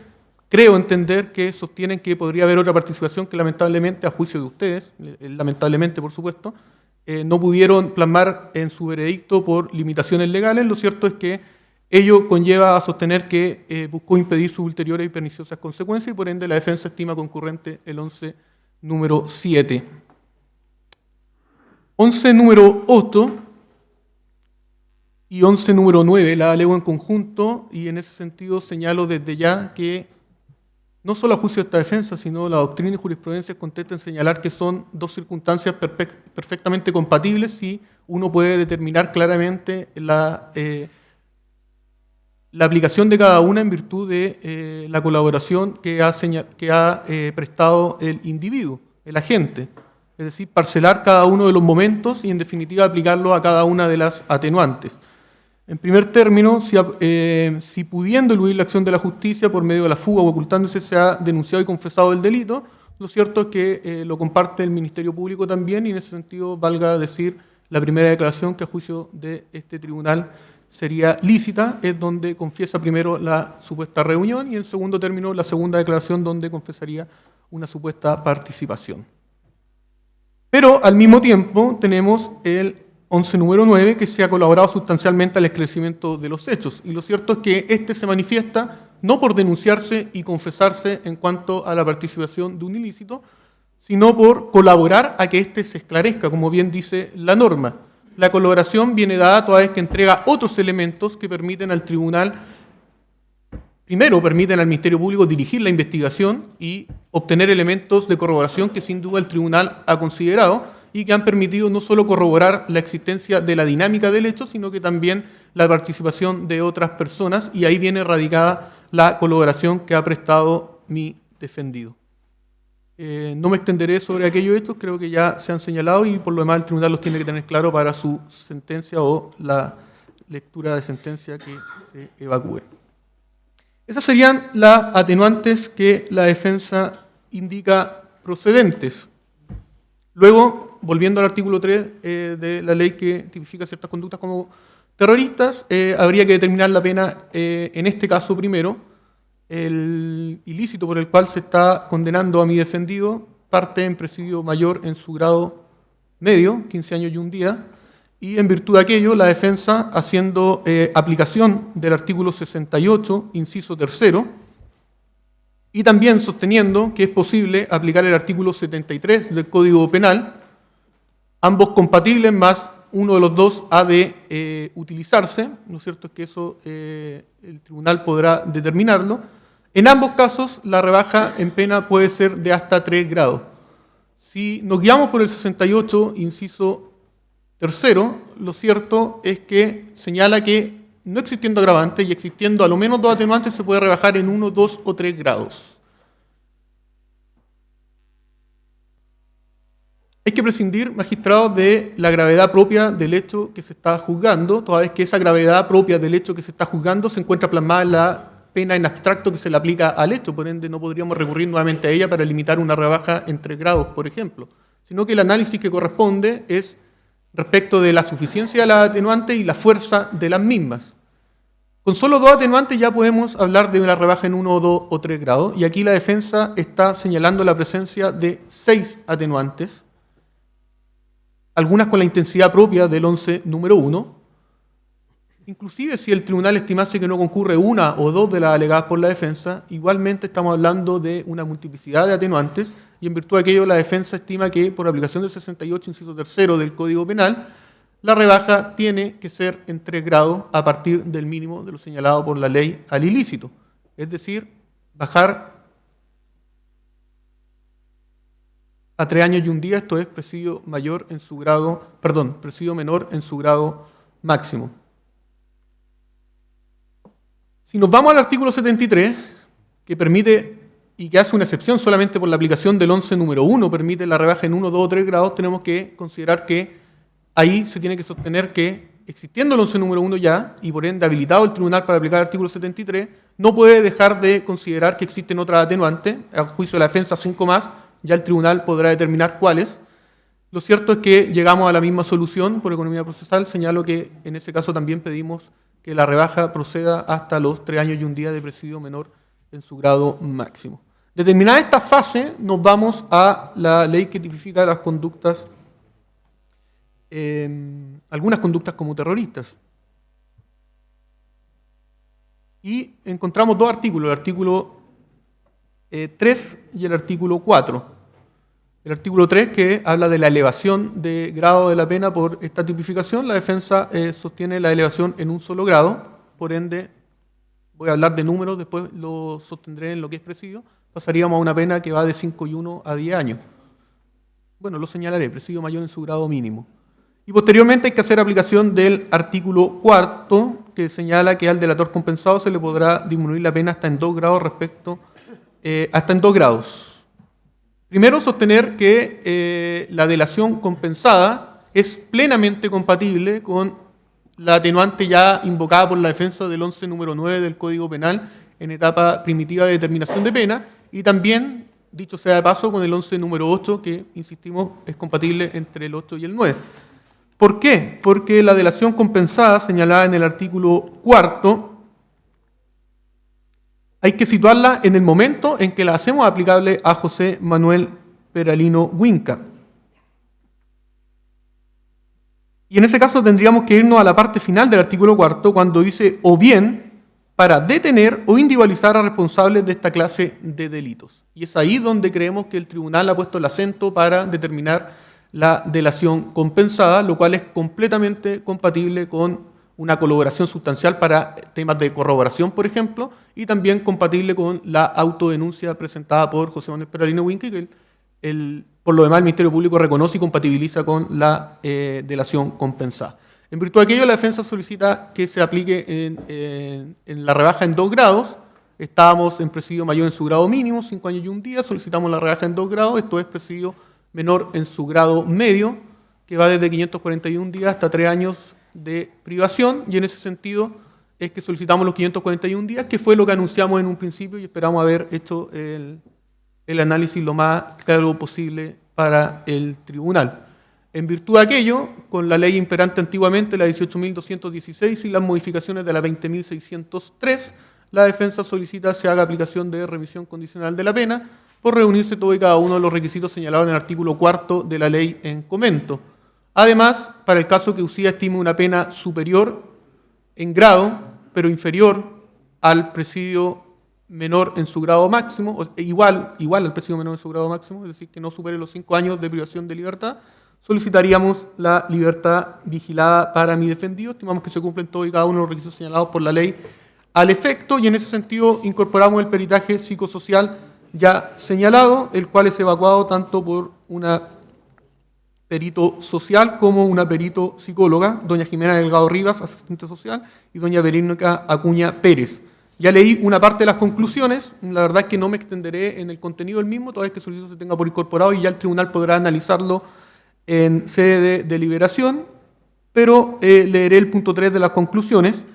creo entender que sostienen que podría haber otra participación que lamentablemente, a juicio de ustedes, lamentablemente por supuesto, no pudieron plasmar en su veredicto por limitaciones legales. Lo cierto es que ello conlleva a sostener que buscó impedir sus ulteriores y perniciosas consecuencias y por ende la defensa estima concurrente el 11 número 7. 11 número 8 y 11 número 9 la alego en conjunto y en ese sentido señalo desde ya que no solo a juicio de esta defensa, sino la doctrina y jurisprudencia contesta en señalar que son dos circunstancias perfectamente compatibles si uno puede determinar claramente la aplicación de cada una en virtud de la colaboración que ha prestado el individuo, el agente. Es decir, parcelar cada uno de los momentos y en definitiva aplicarlo a cada una de las atenuantes. En primer término, si pudiendo eludir la acción de la justicia por medio de la fuga o ocultándose se ha denunciado y confesado el delito, lo cierto es que lo comparte el Ministerio Público también y en ese sentido valga decir la primera declaración que a juicio de este tribunal sería lícita, es donde confiesa primero la supuesta reunión y en segundo término la segunda declaración donde confesaría una supuesta participación. Pero al mismo tiempo tenemos el 11 número 9 que se ha colaborado sustancialmente al esclarecimiento de los hechos y lo cierto es que este se manifiesta no por denunciarse y confesarse en cuanto a la participación de un ilícito, sino por colaborar a que éste se esclarezca, como bien dice la norma. La colaboración viene dada toda vez que entrega otros elementos que permiten al tribunal, primero permiten al Ministerio Público dirigir la investigación y obtener elementos de corroboración que sin duda el tribunal ha considerado y que han permitido no solo corroborar la existencia de la dinámica del hecho, sino que también la participación de otras personas y ahí viene radicada la colaboración que ha prestado mi defendido. No me extenderé sobre aquellos hechos, creo que ya se han señalado y por lo demás el tribunal los tiene que tener claro para su sentencia o la lectura de sentencia que se evacúe. Esas serían las atenuantes que la defensa indica procedentes. Luego, volviendo al artículo 3 de la ley que tipifica ciertas conductas como terroristas, habría que determinar la pena, en este caso primero, el ilícito por el cual se está condenando a mi defendido parte en presidio mayor en su grado medio, 15 años y un día, y en virtud de aquello la defensa, haciendo aplicación del artículo 68, inciso tercero, y también sosteniendo que es posible aplicar el artículo 73 del Código Penal, ambos compatibles, más uno de los dos ha de utilizarse, ¿no es cierto? Es que eso el tribunal podrá determinarlo. En ambos casos, la rebaja en pena puede ser de hasta 3 grados. Si nos guiamos por el 68, inciso tercero, lo cierto es que señala que no existiendo agravantes y existiendo a lo menos 2 atenuantes, se puede rebajar en 1, 2 o 3 grados. Hay que prescindir, magistrado, de la gravedad propia del hecho que se está juzgando, toda vez que esa gravedad propia del hecho que se está juzgando se encuentra plasmada en la pena en abstracto que se le aplica al hecho, por ende no podríamos recurrir nuevamente a ella para limitar una rebaja en 3 grados, por ejemplo, sino que el análisis que corresponde es respecto de la suficiencia de las atenuantes y la fuerza de las mismas. Con solo 2 atenuantes ya podemos hablar de una rebaja en 1, 2 o 3 grados, y aquí la defensa está señalando la presencia de 6 atenuantes, algunas con la intensidad propia del 11 número 1, inclusive si el tribunal estimase que no concurre 1 o 2 de las alegadas por la defensa, igualmente estamos hablando de una multiplicidad de atenuantes, y en virtud de aquello la defensa estima que por aplicación del 68, inciso tercero del Código Penal, la rebaja tiene que ser en 3 grados a partir del mínimo de lo señalado por la ley al ilícito, es decir, bajar a 3 años y un día, esto es presidio menor en su grado máximo. Si nos vamos al artículo 73, que permite y que hace una excepción solamente por la aplicación del 11 número 1, permite la rebaja en 1, 2 o 3 grados, tenemos que considerar que ahí se tiene que sostener que, existiendo el 11 número 1 ya, y por ende habilitado el tribunal para aplicar el artículo 73, no puede dejar de considerar que existen otras atenuantes. A juicio de la defensa 5 más, ya el tribunal podrá determinar cuáles. Lo cierto es que llegamos a la misma solución por economía procesal. Señalo que en ese caso también pedimos que la rebaja proceda hasta los 3 años y 1 día de presidio menor en su grado máximo. Determinada esta fase, nos vamos a la ley que tipifica las conductas, algunas conductas como terroristas. Y encontramos dos artículos, el artículo 3 y el artículo 4. El artículo 3, que habla de la elevación de grado de la pena por esta tipificación, la defensa sostiene la elevación en un solo grado, por ende, voy a hablar de números, después lo sostendré en lo que es presidio, pasaríamos a una pena que va de 5 y 1 a 10 años. Bueno, lo señalaré, presidio mayor en su grado mínimo. Y posteriormente hay que hacer aplicación del artículo 4, que señala que al delator compensado se le podrá disminuir la pena hasta en 2 grados hasta en 2 grados. Primero, sostener que la delación compensada es plenamente compatible con la atenuante ya invocada por la defensa del 11 número 9 del Código Penal en etapa primitiva de determinación de pena, y también, dicho sea de paso, con el 11 número 8, que, insistimos, es compatible entre el 8 y el 9. ¿Por qué? Porque la delación compensada, señalada en el artículo 4, hay que situarla en el momento en que la hacemos aplicable a José Manuel Peralino Huinca. Y en ese caso tendríamos que irnos a la parte final del artículo 4, cuando dice, o bien, para detener o individualizar a responsables de esta clase de delitos. Y es ahí donde creemos que el tribunal ha puesto el acento para determinar la delación compensada, lo cual es completamente compatible con una colaboración sustancial para temas de corroboración, por ejemplo, y también compatible con la autodenuncia presentada por José Manuel Peralino Huinca, que por lo demás el Ministerio Público reconoce y compatibiliza con la delación compensada. En virtud de aquello, la defensa solicita que se aplique en la rebaja en 2 grados. Estábamos en presidio mayor en su grado mínimo, 5 años y 1 día, solicitamos la rebaja en 2 grados, esto es presidio menor en su grado medio, que va desde 541 días hasta 3 años de privación, y en ese sentido es que solicitamos los 541 días, que fue lo que anunciamos en un principio y esperamos haber hecho el análisis lo más claro posible para el tribunal. En virtud de aquello, con la ley imperante antiguamente, la 18.216 y las modificaciones de la 20.603, la defensa solicita se haga aplicación de remisión condicional de la pena por reunirse todo y cada uno de los requisitos señalados en el artículo 4 de la ley en comento. Además, para el caso que UCIA estime una pena superior en grado, pero inferior al presidio menor en su grado máximo, o igual al presidio menor en su grado máximo, es decir, que no supere los 5 años de privación de libertad, solicitaríamos la libertad vigilada para mi defendido. Estimamos que se cumplen todos y cada uno de los requisitos señalados por la ley al efecto, y en ese sentido incorporamos el peritaje psicosocial ya señalado, el cual es evacuado tanto por una perito social como una perito psicóloga, doña Jimena Delgado Rivas, asistente social, y doña Verónica Acuña Pérez. Ya leí una parte de las conclusiones, la verdad es que no me extenderé en el contenido del mismo, toda vez que el solicitud se tenga por incorporado y ya el tribunal podrá analizarlo en sede de deliberación, pero leeré el punto 3 de las conclusiones,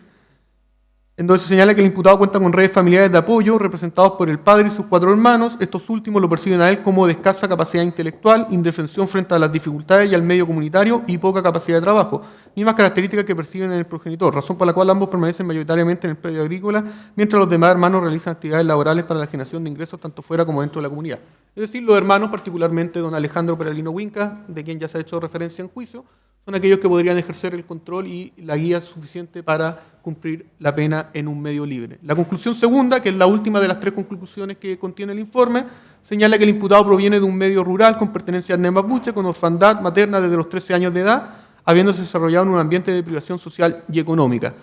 en donde se señala que el imputado cuenta con redes familiares de apoyo representados por el padre y sus 4 hermanos. Estos últimos lo perciben a él como de escasa capacidad intelectual, indefensión frente a las dificultades y al medio comunitario y poca capacidad de trabajo, mismas características que perciben en el progenitor, razón por la cual ambos permanecen mayoritariamente en el predio agrícola, mientras los demás hermanos realizan actividades laborales para la generación de ingresos tanto fuera como dentro de la comunidad. Es decir, los hermanos, particularmente don Alejandro Peralino Huinca, de quien ya se ha hecho referencia en juicio, son aquellos que podrían ejercer el control y la guía suficiente para cumplir la pena en un medio libre. La conclusión segunda, que es la última de las 3 conclusiones que contiene el informe, señala que el imputado proviene de un medio rural con pertenencia a etnia mapuche, con orfandad materna desde los 13 años de edad, habiéndose desarrollado en un ambiente de privación social y económica,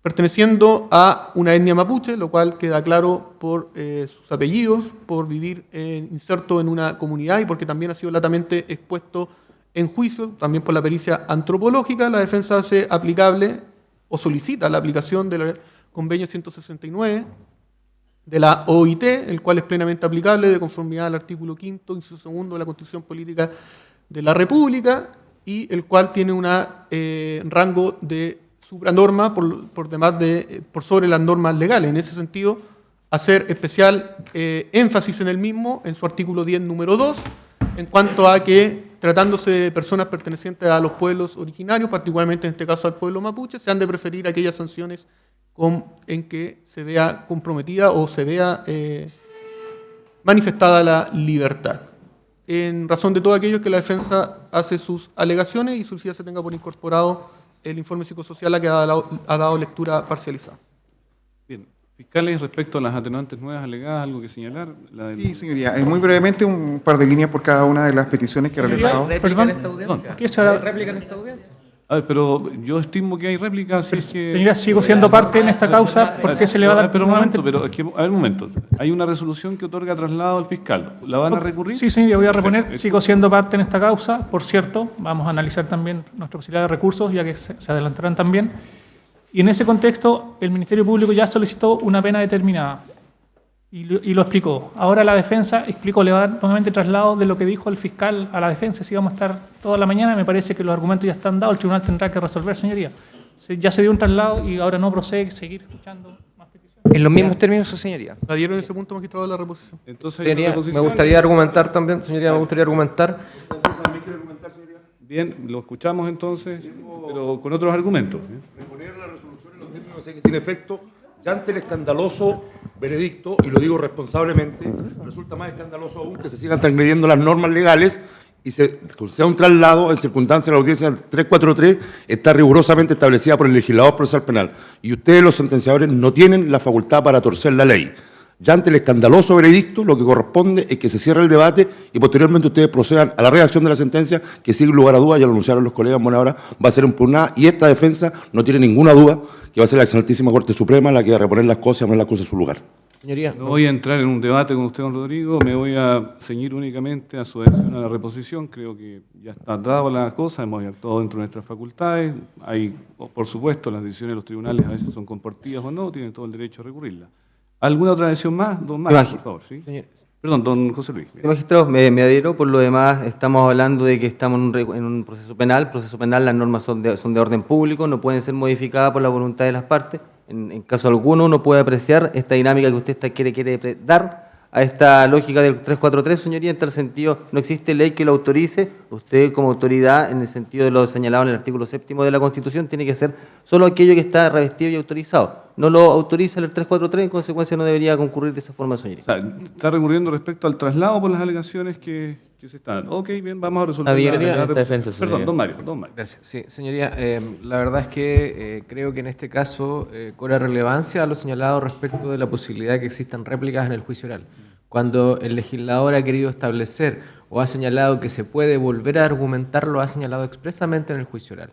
perteneciendo a una etnia mapuche, lo cual queda claro por sus apellidos, por vivir inserto en una comunidad y porque también ha sido latamente expuesto en juicio, también por la pericia antropológica. La defensa hace aplicable o solicita la aplicación del convenio 169 de la OIT, el cual es plenamente aplicable de conformidad al artículo 5º, inciso 2 de la Constitución Política de la República, y el cual tiene un rango de supranorma por sobre las normas legales. En ese sentido, hacer especial énfasis en el mismo, en su artículo 10, número 2, en cuanto a que, tratándose de personas pertenecientes a los pueblos originarios, particularmente en este caso al pueblo mapuche, se han de preferir aquellas sanciones en que se vea comprometida o se vea manifestada la libertad. En razón de todo aquello que la defensa hace sus alegaciones y solicita se tenga por incorporado el informe psicosocial a que ha dado lectura parcializada. Bien. Fiscales, respecto a las atenuantes nuevas alegadas, ¿algo que señalar? Sí, señoría. Muy brevemente, un par de líneas por cada una de las peticiones que ha realizado. Perdón, ¿qué es la réplica en esta audiencia? A ver, pero yo estimo que hay réplicas. Si es que... Señoría, sigo siendo parte en esta causa. ¿Por qué se le va a dar? Pero un momento, pero es que, a ver, un momento. Hay una resolución que otorga traslado al fiscal. ¿La van a recurrir? Sí, señoría, voy a reponer. Sigo siendo parte en esta causa. Por cierto, vamos a analizar también nuestra posibilidad de recursos, ya que se adelantarán también. Y en ese contexto, el Ministerio Público ya solicitó una pena determinada. Y lo explicó. Ahora la defensa explicó, le va a dar nuevamente traslado de lo que dijo el fiscal a la defensa. Si vamos a estar toda la mañana, me parece que los argumentos ya están dados, el tribunal tendrá que resolver, señoría. Ya se dio un traslado y ahora no procede seguir escuchando más peticiones. En los mismos términos, su señoría. ¿Adhieren ese punto, magistrado, de la reposición? Entonces, Señoría, me gustaría argumentar también, señoría, me gustaría argumentar. Bien, lo escuchamos entonces, pero con otros argumentos. Reponer la resolución en los términos de que sin efecto, ya ante el escandaloso veredicto, y lo digo responsablemente, resulta más escandaloso aún que se sigan transgrediendo las normas legales y sea un traslado en circunstancias de la audiencia 343 está rigurosamente establecida por el legislador procesal penal. Y ustedes, los sentenciadores, no tienen la facultad para torcer la ley. Ya ante el escandaloso veredicto, lo que corresponde es que se cierre el debate y posteriormente ustedes procedan a la redacción de la sentencia, que sin lugar a dudas, ya lo anunciaron los colegas en buena hora, va a ser impugnada, y esta defensa no tiene ninguna duda que va a ser la Excelentísima Corte Suprema la que va a reponer las cosas y poner las cosas en su lugar. Señoría, no voy a entrar en un debate con usted, don Rodrigo, me voy a ceñir únicamente a su adhesión a la reposición. Creo que ya está dada la cosa, hemos actuado dentro de nuestras facultades. Hay, por supuesto, las decisiones de los tribunales a veces son compartidas o no, tienen todo el derecho a recurrirlas. ¿Alguna otra adhesión más? Don Mario, por favor. ¿Sí? Perdón, don José Luis. Magistrado, me adhiero. Por lo demás, estamos hablando de que estamos en un proceso penal. Proceso penal, las normas son de orden público, no pueden ser modificadas por la voluntad de las partes. En caso alguno, uno puede apreciar esta dinámica que usted quiere dar a esta lógica del 343, señoría. En tal sentido, no existe ley que lo autorice. Usted, como autoridad, en el sentido de lo señalado en el artículo 7º de la Constitución, tiene que hacer solo aquello que está revestido y autorizado. No lo autoriza el 343, en consecuencia no debería concurrir de esa forma, señoría. O sea, está recurriendo respecto al traslado por las alegaciones que se están. Ok, bien, vamos a resolver la defensa, señoría. Perdón, don Mario. Gracias. Sí, señoría, la verdad es que creo que en este caso cobra relevancia a lo señalado respecto de la posibilidad de que existan réplicas en el juicio oral. Cuando el legislador ha querido establecer o ha señalado que se puede volver a argumentar, lo ha señalado expresamente en el juicio oral.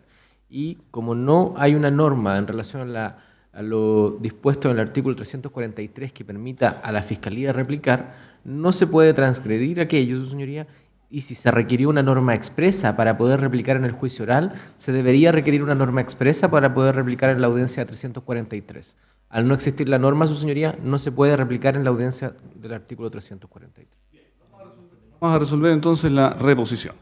Y como no hay una norma en relación a lo dispuesto en el artículo 343 que permita a la Fiscalía replicar, no se puede transgredir aquello, su señoría, y si se requirió una norma expresa para poder replicar en el juicio oral, se debería requerir una norma expresa para poder replicar en la audiencia 343. Al no existir la norma, su señoría, no se puede replicar en la audiencia del artículo 343. Vamos a resolver entonces la reposición.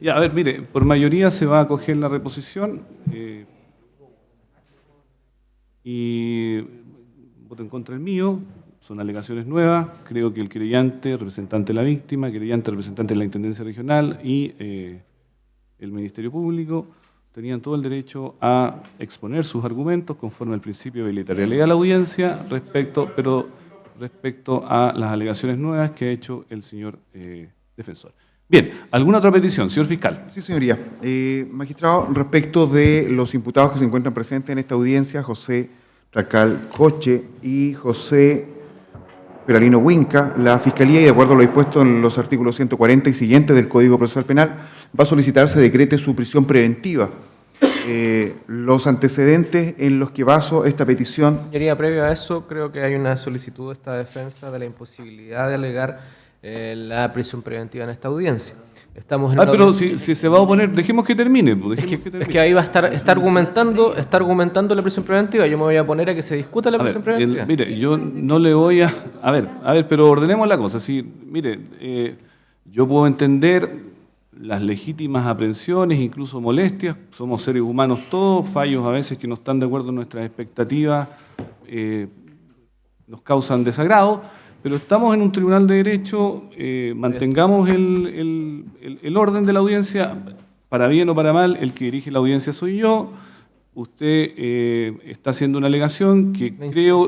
Ya, a ver, mire, por mayoría se va a acoger la reposición y voto en contra el mío. Son alegaciones nuevas. Creo que el querellante, representante de la víctima, querellante, representante de la Intendencia Regional y el Ministerio Público tenían todo el derecho a exponer sus argumentos conforme al principio de bilateralidad de la audiencia respecto a las alegaciones nuevas que ha hecho el señor defensor. Bien, ¿alguna otra petición, señor fiscal? Sí, señoría. Magistrado, respecto de los imputados que se encuentran presentes en esta audiencia, José Racal Coche y José Peralino Huinca, la Fiscalía, y de acuerdo a lo dispuesto en los artículos 140 y siguientes del Código Procesal Penal, va a solicitar se decrete su prisión preventiva. Los antecedentes en los que baso esta petición... Señoría, previo a eso, creo que hay una solicitud de esta defensa de la imposibilidad de alegar la prisión preventiva en esta audiencia. Estamos en pero si se va a oponer, dejemos que termine. Pues, es que ahí va a está argumentando la prisión preventiva. Yo me voy a poner a que se discuta la prisión preventiva. Mire, yo no le voy a... A ver, pero ordenemos la cosa. Sí, mire, yo puedo entender las legítimas aprehensiones, incluso molestias. Somos seres humanos todos, fallos a veces que no están de acuerdo en nuestras expectativas nos causan desagrado. Pero estamos en un tribunal de derecho, mantengamos el orden de la audiencia, para bien o para mal, el que dirige la audiencia soy yo, usted está haciendo una alegación que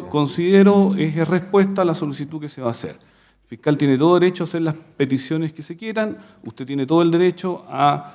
considero es respuesta a la solicitud que se va a hacer. El fiscal tiene todo derecho a hacer las peticiones que se quieran, usted tiene todo el derecho a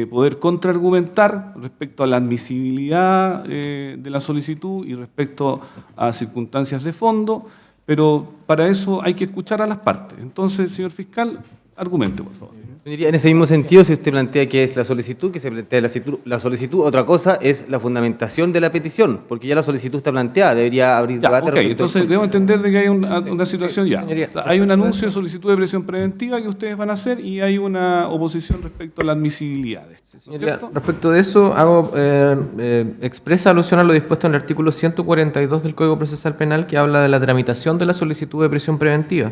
poder contraargumentar respecto a la admisibilidad de la solicitud y respecto a circunstancias de fondo, pero para eso hay que escuchar a las partes. Entonces, señor fiscal, argumente, por favor. En ese mismo sentido, si usted plantea que es la solicitud, que se plantea la solicitud, otra cosa es la fundamentación de la petición, porque ya la solicitud está planteada, debería abrir debate. Ok, entonces debo entender de que hay una situación ya. Hay un anuncio de solicitud de prisión preventiva que ustedes van a hacer y hay una oposición respecto a la admisibilidad. Señoría, respecto de eso, hago expresa alusión a lo dispuesto en el artículo 142 del Código Procesal Penal, que habla de la tramitación de la solicitud de prisión preventiva.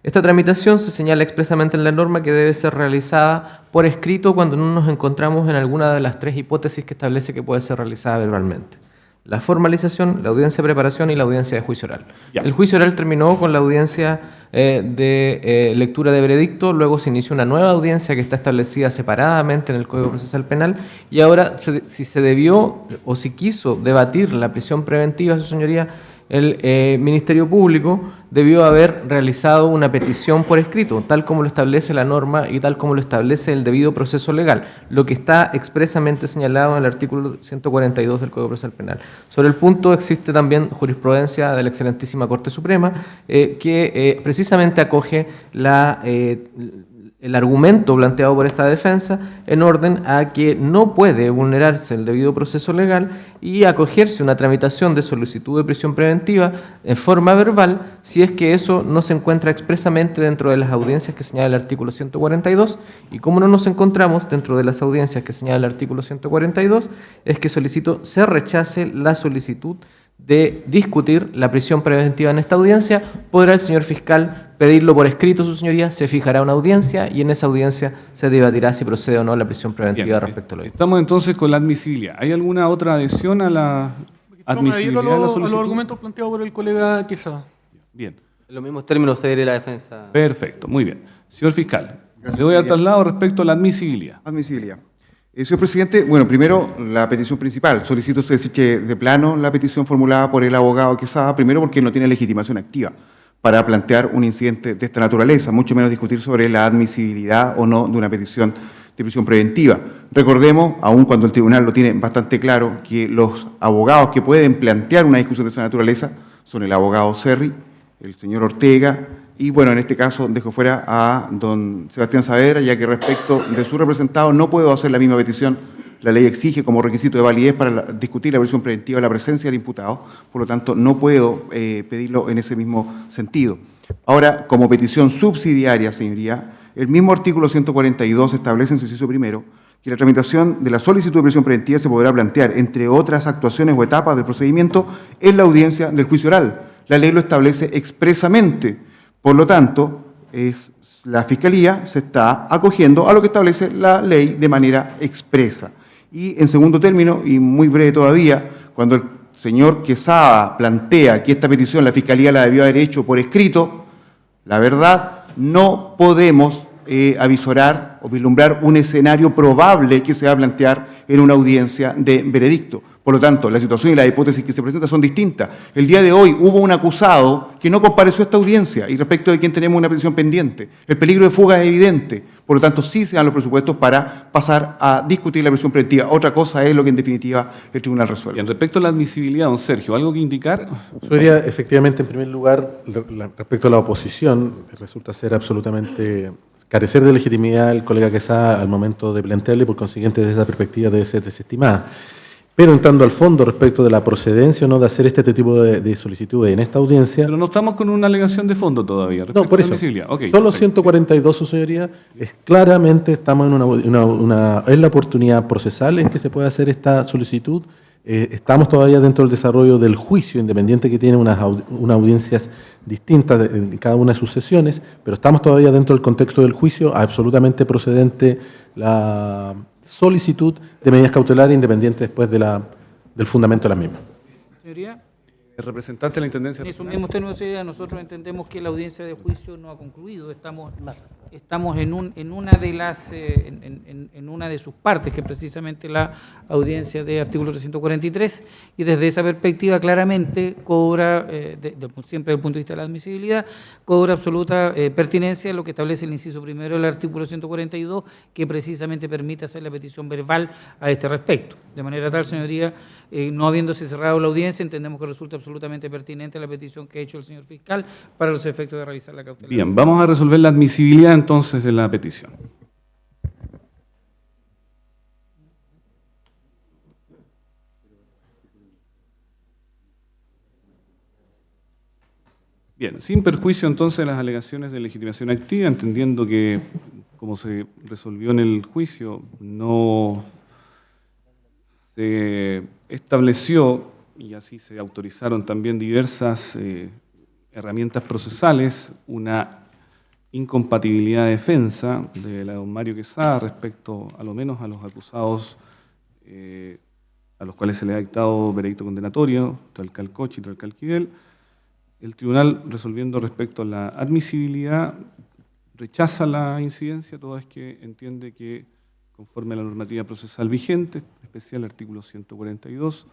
Esta tramitación se señala expresamente en la norma que debe ser realizada por escrito cuando no nos encontramos en alguna de las tres hipótesis que establece que puede ser realizada verbalmente. La formalización, la audiencia de preparación y la audiencia de juicio oral. El juicio oral terminó con la audiencia de lectura de veredicto, luego se inició una nueva audiencia que está establecida separadamente en el Código Procesal Penal y ahora, si se debió o si quiso debatir la prisión preventiva, su señoría, el Ministerio Público debió haber realizado una petición por escrito, tal como lo establece la norma y tal como lo establece el debido proceso legal, lo que está expresamente señalado en el artículo 142 del Código Procesal Penal. Sobre el punto existe también jurisprudencia de la excelentísima Corte Suprema que precisamente acoge el argumento planteado por esta defensa en orden a que no puede vulnerarse el debido proceso legal y acogerse una tramitación de solicitud de prisión preventiva en forma verbal si es que eso no se encuentra expresamente dentro de las audiencias que señala el artículo 142 y como no nos encontramos dentro de las audiencias que señala el artículo 142 es que solicito se rechace la solicitud de discutir la prisión preventiva en esta audiencia. Podrá el señor fiscal pedirlo por escrito, su señoría, se fijará una audiencia y en esa audiencia se debatirá si procede o no la prisión preventiva respecto a lo mismo. Estamos entonces con la admisibilidad. ¿Hay alguna otra adhesión a la admisibilidad de la solicitud? A los argumentos planteados por el colega Quesada. Bien. En los mismos términos se debe la defensa. Perfecto, muy bien. Señor fiscal, le doy al traslado respecto a la admisibilidad. Admisibilidad. Señor presidente, bueno, primero la petición principal. Solicito se deseche de plano la petición formulada por el abogado Quesada, primero porque no tiene legitimación activa para plantear un incidente de esta naturaleza, mucho menos discutir sobre la admisibilidad o no de una petición de prisión preventiva. Recordemos, aun cuando el tribunal lo tiene bastante claro, que los abogados que pueden plantear una discusión de esa naturaleza son el abogado Cerri, el señor Ortega, y bueno, en este caso dejo fuera a don Sebastián Saavedra, ya que respecto de su representado no puedo hacer la misma petición. La ley exige como requisito de validez para discutir la prisión preventiva la presencia del imputado, por lo tanto no puedo pedirlo en ese mismo sentido. Ahora, como petición subsidiaria, señoría, el mismo artículo 142 establece en su inciso primero que la tramitación de la solicitud de prisión preventiva se podrá plantear, entre otras actuaciones o etapas del procedimiento, en la audiencia del juicio oral. La ley lo establece expresamente. Por lo tanto, la Fiscalía se está acogiendo a lo que establece la ley de manera expresa. Y en segundo término, y muy breve todavía, cuando el señor Quesada plantea que esta petición la Fiscalía la debió haber hecho por escrito, la verdad, no podemos avisorar o vislumbrar un escenario probable que se va a plantear en una audiencia de veredicto. Por lo tanto, la situación y la hipótesis que se presentan son distintas. El día de hoy hubo un acusado que no compareció a esta audiencia y respecto de quien tenemos una petición pendiente. El peligro de fuga es evidente. por lo tanto sí se dan los presupuestos para pasar a discutir la prisión preventiva. Otra cosa es lo que en definitiva el tribunal resuelve. Bien, respecto a la admisibilidad, don Sergio, ¿algo que indicar? Señoría, efectivamente, en primer lugar, respecto a la oposición, resulta ser absolutamente carecer de legitimidad el colega Quesada al momento de plantearle, por consiguiente, desde esa perspectiva debe ser desestimada. Pero entrando al fondo respecto de la procedencia o no de hacer este tipo de solicitudes en esta audiencia... Pero no estamos con una alegación de fondo todavía. No, por eso. Okay, Solo 142, su señoría, claramente estamos en es la oportunidad procesal en que se puede hacer esta solicitud. Estamos todavía dentro del desarrollo del juicio, independiente que tiene unas audiencias distintas en cada una de sus sesiones, pero estamos todavía dentro del contexto del juicio, absolutamente procedente la solicitud de medidas cautelares independientes después del fundamento de las mismas. Señoría. El representante de la Intendencia. En eso mismo término, señoría, nosotros entendemos que la audiencia de juicio no ha concluido. Estamos en una de sus partes, que es precisamente la audiencia de artículo 343, y desde esa perspectiva claramente cobra, siempre desde el punto de vista de la admisibilidad, cobra absoluta pertinencia lo que establece el inciso primero del artículo 142, que precisamente permite hacer la petición verbal a este respecto. De manera tal, señoría, no habiéndose cerrado la audiencia, entendemos que resulta absolutamente pertinente la petición que ha hecho el señor fiscal para los efectos de revisar la cautela. Bien, vamos a resolver la admisibilidad entonces de la petición. Bien, sin perjuicio entonces de las alegaciones de legitimación activa, entendiendo que, como se resolvió en el juicio, no se estableció, y así se autorizaron también diversas herramientas procesales, una incompatibilidad de defensa de la don Mario Quesada respecto a lo menos a los acusados a los cuales se le ha dictado veredicto condenatorio, Tlalcal Coche y Tlalcal Quidel. El tribunal, resolviendo respecto a la admisibilidad, rechaza la incidencia, toda vez que entiende que, conforme a la normativa procesal vigente, en especial el artículo 142,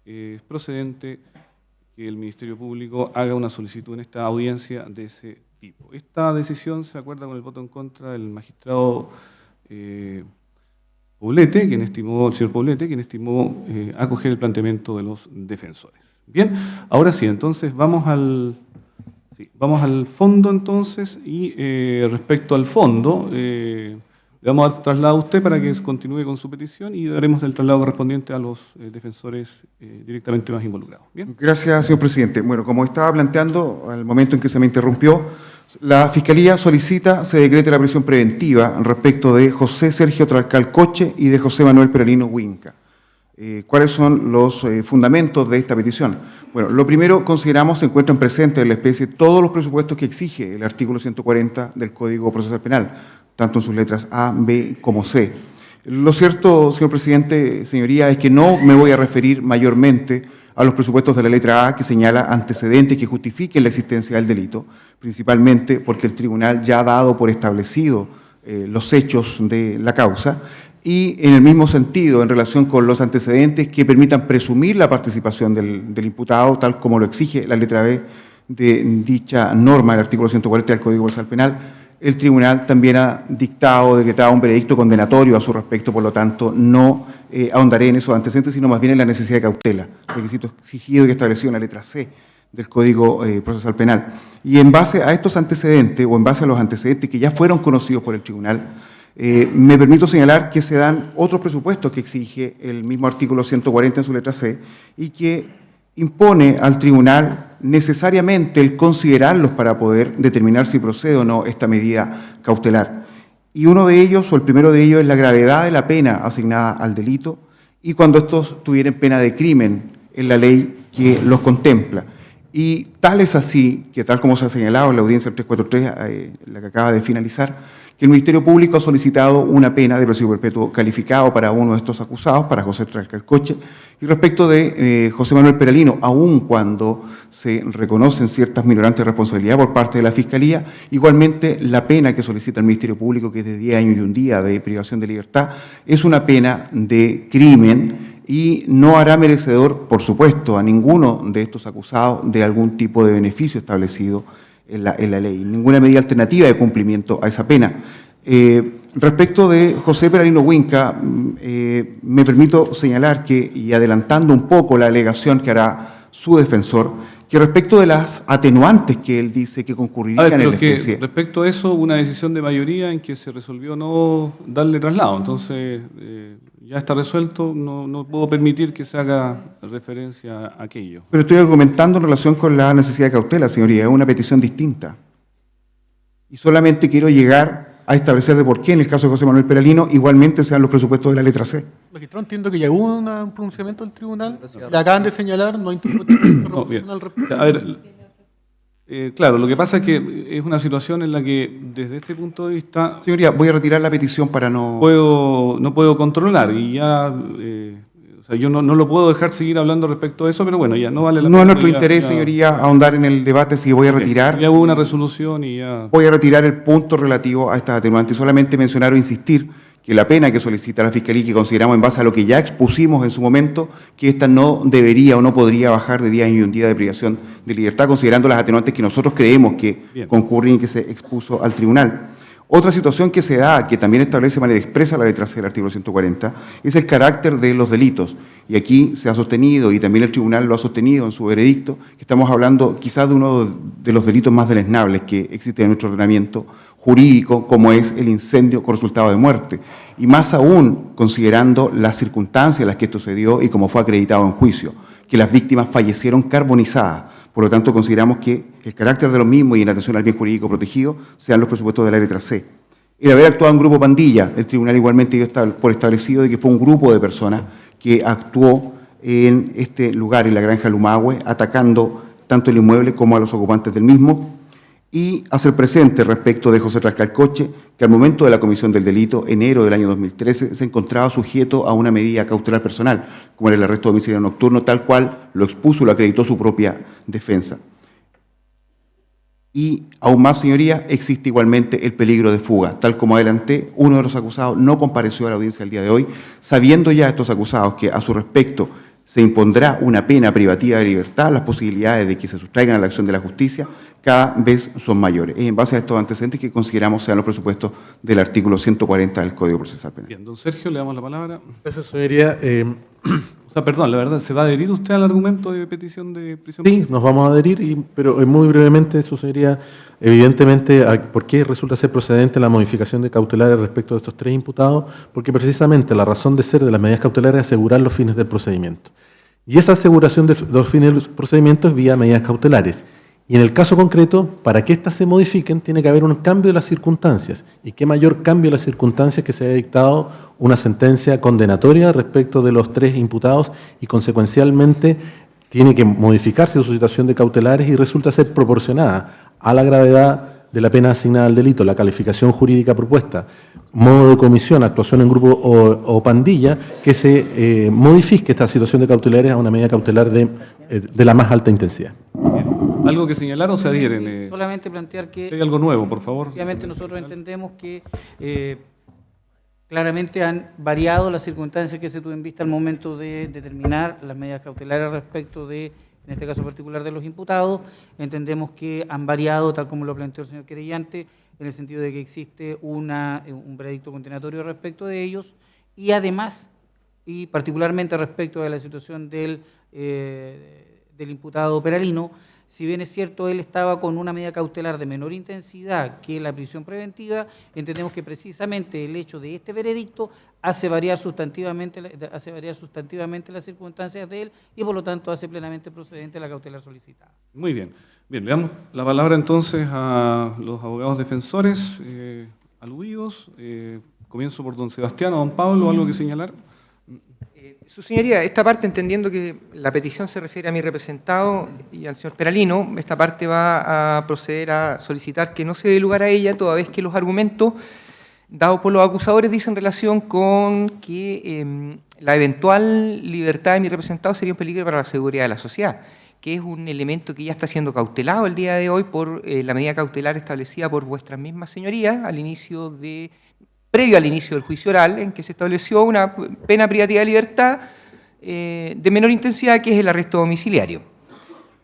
es procedente que el Ministerio Público haga una solicitud en esta audiencia de ese tipo. Esta decisión se acuerda con el voto en contra del magistrado Poblete, quien estimó, el señor Poblete, quien estimó acoger el planteamiento de los defensores. Bien, ahora sí, entonces vamos al fondo entonces, y respecto al fondo, le vamos a dar traslado a usted para que continúe con su petición y daremos el traslado correspondiente a los defensores directamente más involucrados. ¿Bien? Gracias, señor presidente. Bueno, como estaba planteando al momento en que se me interrumpió, la Fiscalía solicita se decrete la prisión preventiva respecto de José Sergio Tlalcal Coche y de José Manuel Peralino Huinca. ¿Cuáles son los fundamentos de esta petición? Bueno, lo primero, consideramos se encuentran presentes en la especie todos los presupuestos que exige el artículo 140 del Código Procesal Penal, tanto en sus letras A, B como C. Lo cierto, señor presidente, señoría, es que no me voy a referir mayormente a los presupuestos de la letra A que señala antecedentes que justifiquen la existencia del delito, principalmente porque el tribunal ya ha dado por establecido los hechos de la causa, y en el mismo sentido, en relación con los antecedentes que permitan presumir la participación del imputado, tal como lo exige la letra B de dicha norma del artículo 140 del Código Procesal Penal, el tribunal también ha decretado un veredicto condenatorio a su respecto, por lo tanto, no ahondaré en esos antecedentes, sino más bien en la necesidad de cautela, requisito exigido y establecido en la letra C del Código Procesal Penal. Y en base a estos antecedentes, o en base a los antecedentes que ya fueron conocidos por el tribunal, me permito señalar que se dan otros presupuestos que exige el mismo artículo 140 en su letra C y que impone al tribunal necesariamente el considerarlos para poder determinar si procede o no esta medida cautelar. Y uno de ellos, o el primero de ellos, es la gravedad de la pena asignada al delito y cuando estos tuvieran pena de crimen en la ley que los contempla. Y tal es así, que tal como se ha señalado en la audiencia del 343, la que acaba de finalizar, que el Ministerio Público ha solicitado una pena de presidio perpetuo calificado para uno de estos acusados, para José Tlalcal Coche, y respecto de José Manuel Peralino, aun cuando se reconocen ciertas minorantes de responsabilidad por parte de la Fiscalía, igualmente la pena que solicita el Ministerio Público, que es de 10 años y un día de privación de libertad, es una pena de crimen y no hará merecedor, por supuesto, a ninguno de estos acusados de algún tipo de beneficio establecido en la ley, ninguna medida alternativa de cumplimiento a esa pena. Respecto de José Peralino Huinca, me permito señalar que, y adelantando un poco la alegación que hará su defensor, que respecto de las atenuantes que él dice que concurrirían en la especie. Respecto a eso, una decisión de mayoría en que se resolvió no darle traslado. Entonces, ya está resuelto, no puedo permitir que se haga referencia a aquello. Pero estoy argumentando en relación con la necesidad de cautela, señoría, es una petición distinta. Y solamente quiero llegar a establecer de por qué, en el caso de José Manuel Peralino, igualmente sean los presupuestos de la letra C. Magistrado, entiendo que ya hubo un pronunciamiento del tribunal, le acaban de señalar, no hay ningún al respecto. A ver, claro, lo que pasa es que es una situación en la que, desde este punto de vista... Señoría, voy a retirar la petición para no... No puedo controlar y ya... o sea, yo no lo puedo dejar seguir hablando respecto a eso, pero bueno, ya no vale la pena. No es nuestro interés, señoría, ahondar en el debate, si voy a retirar... Ya hubo una resolución y ya... Voy a retirar el punto relativo a estas atenuantes. Solamente mencionar o insistir que la pena que solicita la Fiscalía, que consideramos en base a lo que ya expusimos en su momento, que esta no debería o no podría bajar de 10 años y un día de privación de libertad, considerando las atenuantes que nosotros creemos que concurren y que se expuso al tribunal. Otra situación que se da, que también establece de manera expresa la letra C del artículo 140, es el carácter de los delitos. Y aquí se ha sostenido, y también el tribunal lo ha sostenido en su veredicto, que estamos hablando quizás de uno de los delitos más deleznables que existen en nuestro ordenamiento jurídico, como es el incendio con resultado de muerte. Y más aún considerando las circunstancias en las que esto se dio y como fue acreditado en juicio, que las víctimas fallecieron carbonizadas. Por lo tanto, consideramos que el carácter de los mismos y en atención al bien jurídico protegido sean los presupuestos de la letra C. El haber actuado en grupo pandilla, el tribunal igualmente dio por establecido de que fue un grupo de personas que actuó en este lugar, en la granja Lumahue, atacando tanto el inmueble como a los ocupantes del mismo, y hacer presente respecto de José Trascalcoche, que al momento de la comisión del delito, enero del año 2013, se encontraba sujeto a una medida cautelar personal, como era el arresto domiciliario nocturno, tal cual lo expuso y lo acreditó su propia defensa. Y aún más, señoría, existe igualmente el peligro de fuga. Tal como adelanté, uno de los acusados no compareció a la audiencia el día de hoy, sabiendo ya estos acusados que a su respecto se impondrá una pena privativa de libertad, las posibilidades de que se sustraigan a la acción de la justicia cada vez son mayores. Es en base a estos antecedentes que consideramos sean los presupuestos del artículo 140 del Código Procesal Penal. Bien, don Sergio, le damos la palabra. Gracias, señoría. O sea, perdón, la verdad, ¿se va a adherir usted al argumento de petición de prisión? Sí, nos vamos a adherir, pero muy brevemente, su señoría, evidentemente, ¿por qué resulta ser procedente la modificación de cautelares respecto de estos tres imputados? Porque precisamente la razón de ser de las medidas cautelares es asegurar los fines del procedimiento. Y esa aseguración de los fines del procedimiento es vía medidas cautelares. Y en el caso concreto, para que éstas se modifiquen, tiene que haber un cambio de las circunstancias. ¿Y qué mayor cambio de las circunstancias que se haya dictado una sentencia condenatoria respecto de los tres imputados y consecuencialmente tiene que modificarse su situación de cautelares y resulta ser proporcionada a la gravedad de la pena asignada al delito, la calificación jurídica propuesta, modo de comisión, actuación en grupo o pandilla, que se modifique esta situación de cautelares a una medida cautelar de la más alta intensidad. ¿Algo que señalar o se adhieren? Sí, solamente plantear que... Hay algo nuevo, por favor. Obviamente nosotros entendemos que claramente han variado las circunstancias que se tuvieron en vista al momento de determinar las medidas cautelares respecto de, en este caso particular, de los imputados. Entendemos que han variado, tal como lo planteó el señor querellante, en el sentido de que existe un veredicto condenatorio respecto de ellos y además, y particularmente respecto de la situación del imputado Peralino, si bien es cierto, él estaba con una medida cautelar de menor intensidad que la prisión preventiva, entendemos que precisamente el hecho de este veredicto hace variar sustantivamente las circunstancias de él y por lo tanto hace plenamente procedente la cautelar solicitada. Muy bien. Bien, le damos la palabra entonces a los abogados defensores aludidos. Comienzo por don Sebastián o don Pablo, ¿algo que señalar? Su señoría, esta parte, entendiendo que la petición se refiere a mi representado y al señor Peralino, esta parte va a proceder a solicitar que no se dé lugar a ella, toda vez que los argumentos dados por los acusadores dicen relación con que la eventual libertad de mi representado sería un peligro para la seguridad de la sociedad, que es un elemento que ya está siendo cautelado el día de hoy por la medida cautelar establecida por vuestras mismas señorías previo al inicio del juicio oral, en que se estableció una pena privativa de libertad de menor intensidad, que es el arresto domiciliario.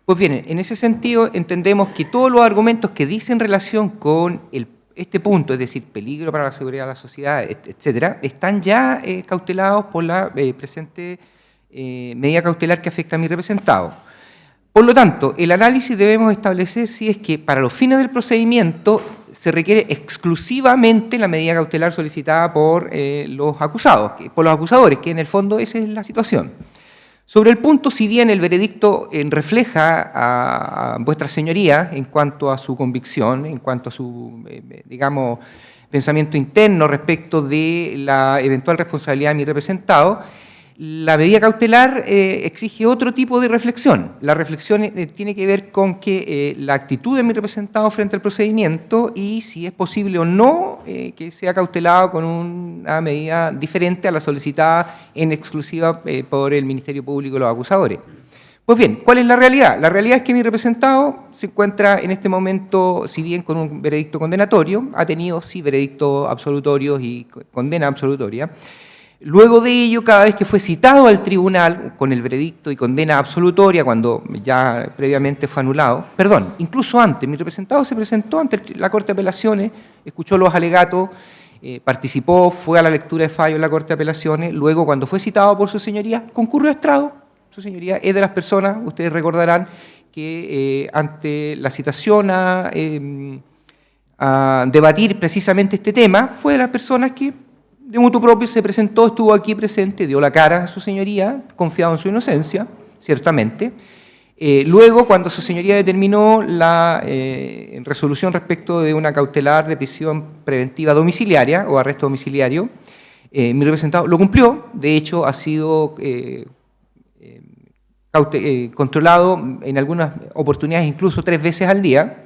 Pues bien, en ese sentido entendemos que todos los argumentos que dicen relación con este punto, es decir, peligro para la seguridad de la sociedad, etcétera, están ya cautelados por la presente medida cautelar que afecta a mi representado. Por lo tanto, el análisis debemos establecer si es que para los fines del procedimiento se requiere exclusivamente la medida cautelar solicitada por los acusados, por los acusadores, que en el fondo esa es la situación. Sobre el punto, si bien el veredicto refleja a vuestra señoría en cuanto a su convicción, en cuanto a su, digamos, pensamiento interno respecto de la eventual responsabilidad de mi representado, la medida cautelar exige otro tipo de reflexión. La reflexión tiene que ver con que la actitud de mi representado frente al procedimiento y si es posible o no que sea cautelado con una medida diferente a la solicitada en exclusiva por el Ministerio Público y los acusadores. Pues bien, ¿cuál es la realidad? La realidad es que mi representado se encuentra en este momento, si bien con un veredicto condenatorio, ha tenido sí veredictos absolutorios y condena absolutoria. Luego de ello, cada vez que fue citado al tribunal con el veredicto y condena absolutoria, cuando ya previamente fue anulado, perdón, incluso antes, mi representado se presentó ante la Corte de Apelaciones, escuchó los alegatos, participó, fue a la lectura de fallo en la Corte de Apelaciones, luego cuando fue citado por su señoría, concurrió a estrado. Su señoría es de las personas, ustedes recordarán, que ante la citación a debatir precisamente este tema, fue de las personas que de mutuo propio se presentó, estuvo aquí presente, dio la cara a su señoría, confiado en su inocencia, ciertamente. Luego, cuando su señoría determinó la resolución respecto de una cautelar de prisión preventiva domiciliaria o arresto domiciliario, mi representado lo cumplió, de hecho ha sido controlado en algunas oportunidades incluso 3 veces al día,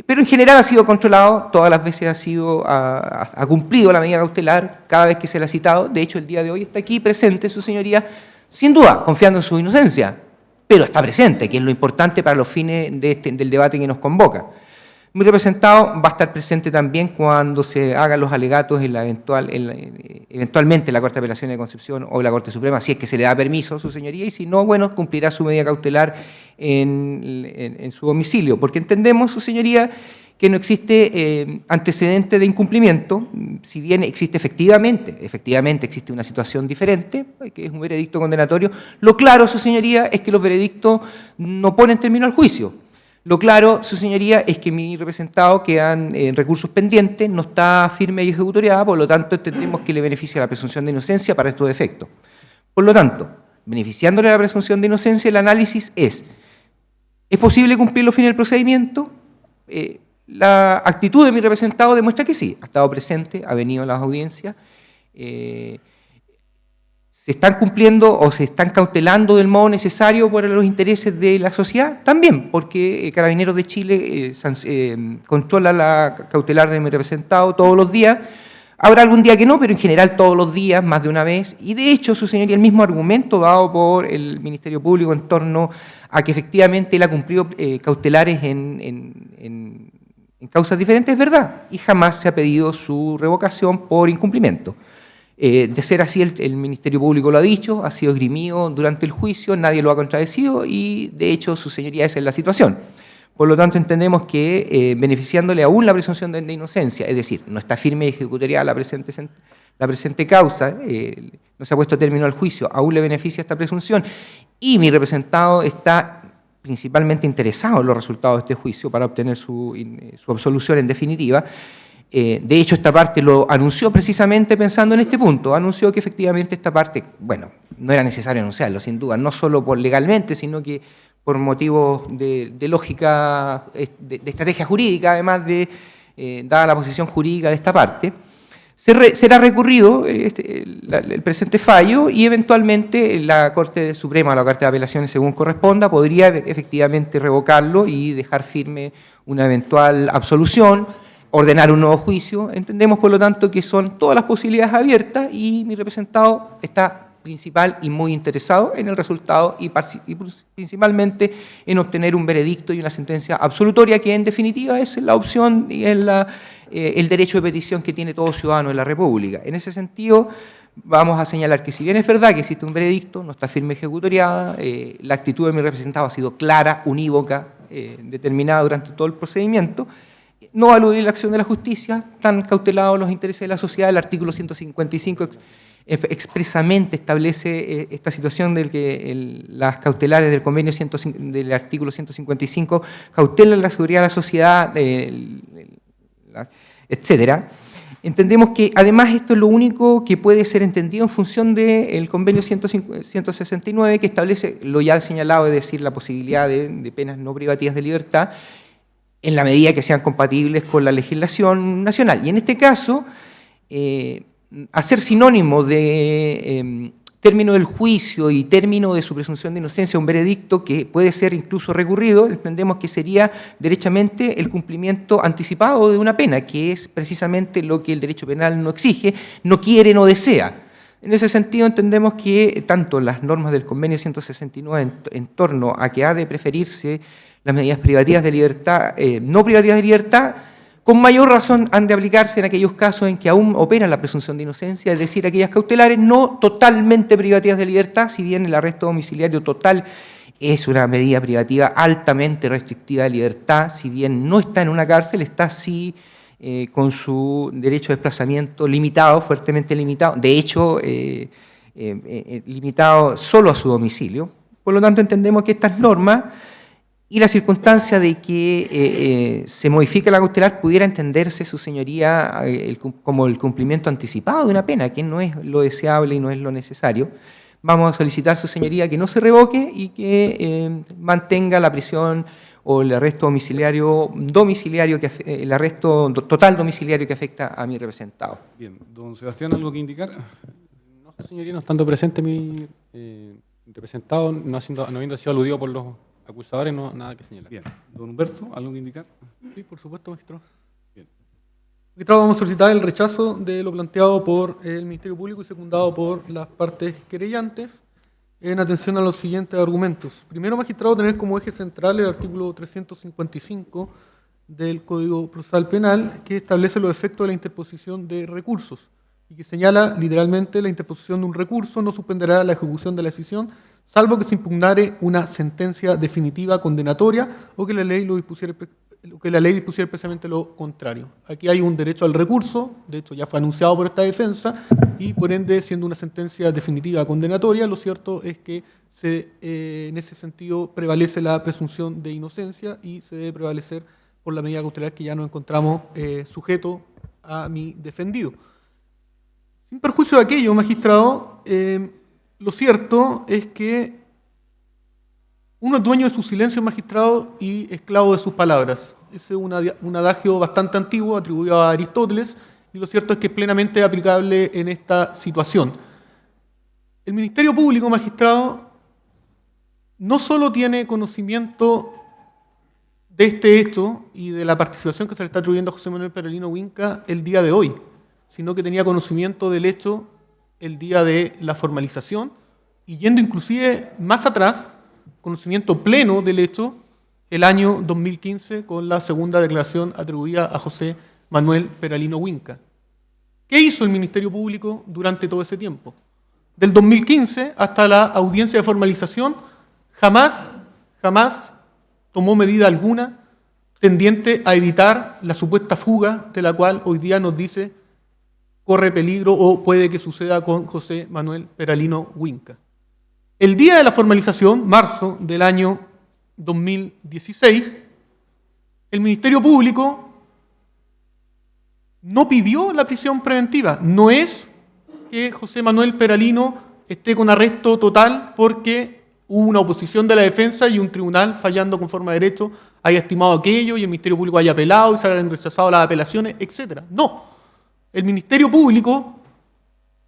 pero en general ha sido controlado, todas las veces ha cumplido la medida cautelar cada vez que se le ha citado. De hecho, el día de hoy está aquí presente su señoría, sin duda, confiando en su inocencia, pero está presente, que es lo importante para los fines del debate que nos convoca. Mi representado va a estar presente también cuando se hagan los alegatos eventualmente en la Corte de Apelaciones de Concepción o en la Corte Suprema, si es que se le da permiso a su señoría, y si no, bueno, cumplirá su medida cautelar en su domicilio, porque entendemos, su señoría, que no existe antecedente de incumplimiento, si bien existe efectivamente existe una situación diferente, que es un veredicto condenatorio. Lo claro, su señoría, es que los veredictos no ponen término al juicio. Lo claro, su señoría, es que mi representado quedan recursos pendientes, no está firme y ejecutoriada, por lo tanto entendemos que le beneficia la presunción de inocencia para estos efectos. Por lo tanto, beneficiándole la presunción de inocencia, el análisis ¿es posible cumplir los fines del procedimiento? La actitud de mi representado demuestra que sí, ha estado presente, ha venido a las audiencias, ¿se están cumpliendo o se están cautelando del modo necesario por los intereses de la sociedad? También, porque Carabineros de Chile controla la cautelar de mi representado todos los días. Habrá algún día que no, pero en general todos los días, más de una vez. Y de hecho, su señoría, el mismo argumento dado por el Ministerio Público en torno a que efectivamente él ha cumplido cautelares en causas diferentes, es verdad. Y jamás se ha pedido su revocación por incumplimiento. De ser así, el Ministerio Público lo ha dicho, ha sido esgrimido durante el juicio, nadie lo ha contradecido y, de hecho, su señoría, esa es la situación. Por lo tanto, entendemos que beneficiándole aún la presunción de inocencia, es decir, no está firme y ejecutoriada la presente causa, no se ha puesto término al juicio, aún le beneficia esta presunción y mi representado está principalmente interesado en los resultados de este juicio para obtener su absolución en definitiva. De hecho, esta parte lo anunció precisamente pensando en este punto, anunció que efectivamente esta parte, bueno, no era necesario anunciarlo, sin duda, no solo por legalmente, sino que por motivos de lógica, de estrategia jurídica, además de, dada la posición jurídica de esta parte, será recurrido el presente fallo y eventualmente la Corte Suprema o la Corte de Apelaciones, según corresponda, podría efectivamente revocarlo y dejar firme una eventual absolución, ordenar un nuevo juicio. Entendemos, por lo tanto, que son todas las posibilidades abiertas y mi representado está principal y muy interesado en el resultado y principalmente en obtener un veredicto y una sentencia absolutoria que en definitiva es la opción y es el derecho de petición que tiene todo ciudadano de la República. En ese sentido, vamos a señalar que si bien es verdad que existe un veredicto, no está firme ejecutoriada, la actitud de mi representado ha sido clara, unívoca, determinada durante todo el procedimiento. no aludir la acción de la justicia, están cautelados los intereses de la sociedad. El artículo 155 expresamente establece esta situación de que las cautelares del convenio del artículo 155 cautelan la seguridad de la sociedad, etcétera. Entendemos que además esto es lo único que puede ser entendido en función del convenio 169, que establece lo ya señalado, es decir, la posibilidad de penas no privativas de libertad en la medida que sean compatibles con la legislación nacional. Y en este caso, hacer sinónimo de término del juicio y término de su presunción de inocencia un veredicto que puede ser incluso recurrido, entendemos que sería derechamente el cumplimiento anticipado de una pena, que es precisamente lo que el derecho penal no exige, no quiere, no desea. En ese sentido entendemos que tanto las normas del convenio 169 en torno a que ha de preferirse las medidas privativas de libertad, no privativas de libertad, con mayor razón han de aplicarse en aquellos casos en que aún opera la presunción de inocencia, es decir, aquellas cautelares no totalmente privativas de libertad, si bien el arresto domiciliario total es una medida privativa altamente restrictiva de libertad, si bien no está en una cárcel, está sí con su derecho de desplazamiento limitado, fuertemente limitado, de hecho limitado solo a su domicilio. Por lo tanto, entendemos que estas normas y la circunstancia de que se modifique la cautelar pudiera entenderse, su señoría, como el cumplimiento anticipado de una pena, que no es lo deseable y no es lo necesario. Vamos a solicitar, su señoría, que no se revoque y que mantenga la prisión o el arresto domiciliario, el arresto total domiciliario que afecta a mi representado. Bien, don Sebastián, ¿algo que indicar? No, señoría, no estando presente mi representado, no habiendo sido aludido por los acusadores, no, nada que señalar. Bien. Don Humberto, ¿algo que indicar? Sí, por supuesto, magistrado. Bien. Magistrado, vamos a solicitar el rechazo de lo planteado por el Ministerio Público y secundado por las partes querellantes en atención a los siguientes argumentos. Primero, magistrado, tener como eje central el artículo 355 del Código Procesal Penal, que establece los efectos de la interposición de recursos y que señala literalmente: la interposición de un recurso no suspenderá la ejecución de la decisión, salvo que se impugnare una sentencia definitiva condenatoria o que la ley dispusiera expresamente lo contrario. Aquí hay un derecho al recurso, de hecho ya fue anunciado por esta defensa, y por ende, siendo una sentencia definitiva condenatoria, lo cierto es que en ese sentido prevalece la presunción de inocencia y se debe prevalecer por la medida cautelar que ya nos encontramos sujeto a mi defendido. Sin perjuicio de aquello, magistrado, lo cierto es que uno es dueño de su silencio, magistrado, y esclavo de sus palabras. Ese es un adagio bastante antiguo, atribuido a Aristóteles, y lo cierto es que es plenamente aplicable en esta situación. El Ministerio Público, magistrado, no solo tiene conocimiento de este hecho y de la participación que se le está atribuyendo a José Manuel Perelino Winca el día de hoy, sino que tenía conocimiento del hecho el día de la formalización y, yendo inclusive más atrás, conocimiento pleno del hecho el año 2015 con la segunda declaración atribuida a José Manuel Perelino Winca. ¿Qué hizo el Ministerio Público durante todo ese tiempo? Del 2015 hasta la audiencia de formalización, jamás tomó medida alguna tendiente a evitar la supuesta fuga de la cual hoy día nos dice corre peligro o puede que suceda con José Manuel Perelino Winca. El día de la formalización, marzo del año 2016, el Ministerio Público no pidió la prisión preventiva. No es que José Manuel Perelino esté con arresto total porque hubo una oposición de la defensa y un tribunal, fallando conforme a derecho, haya estimado aquello y el Ministerio Público haya apelado y se hayan rechazado las apelaciones, etc. No. El Ministerio Público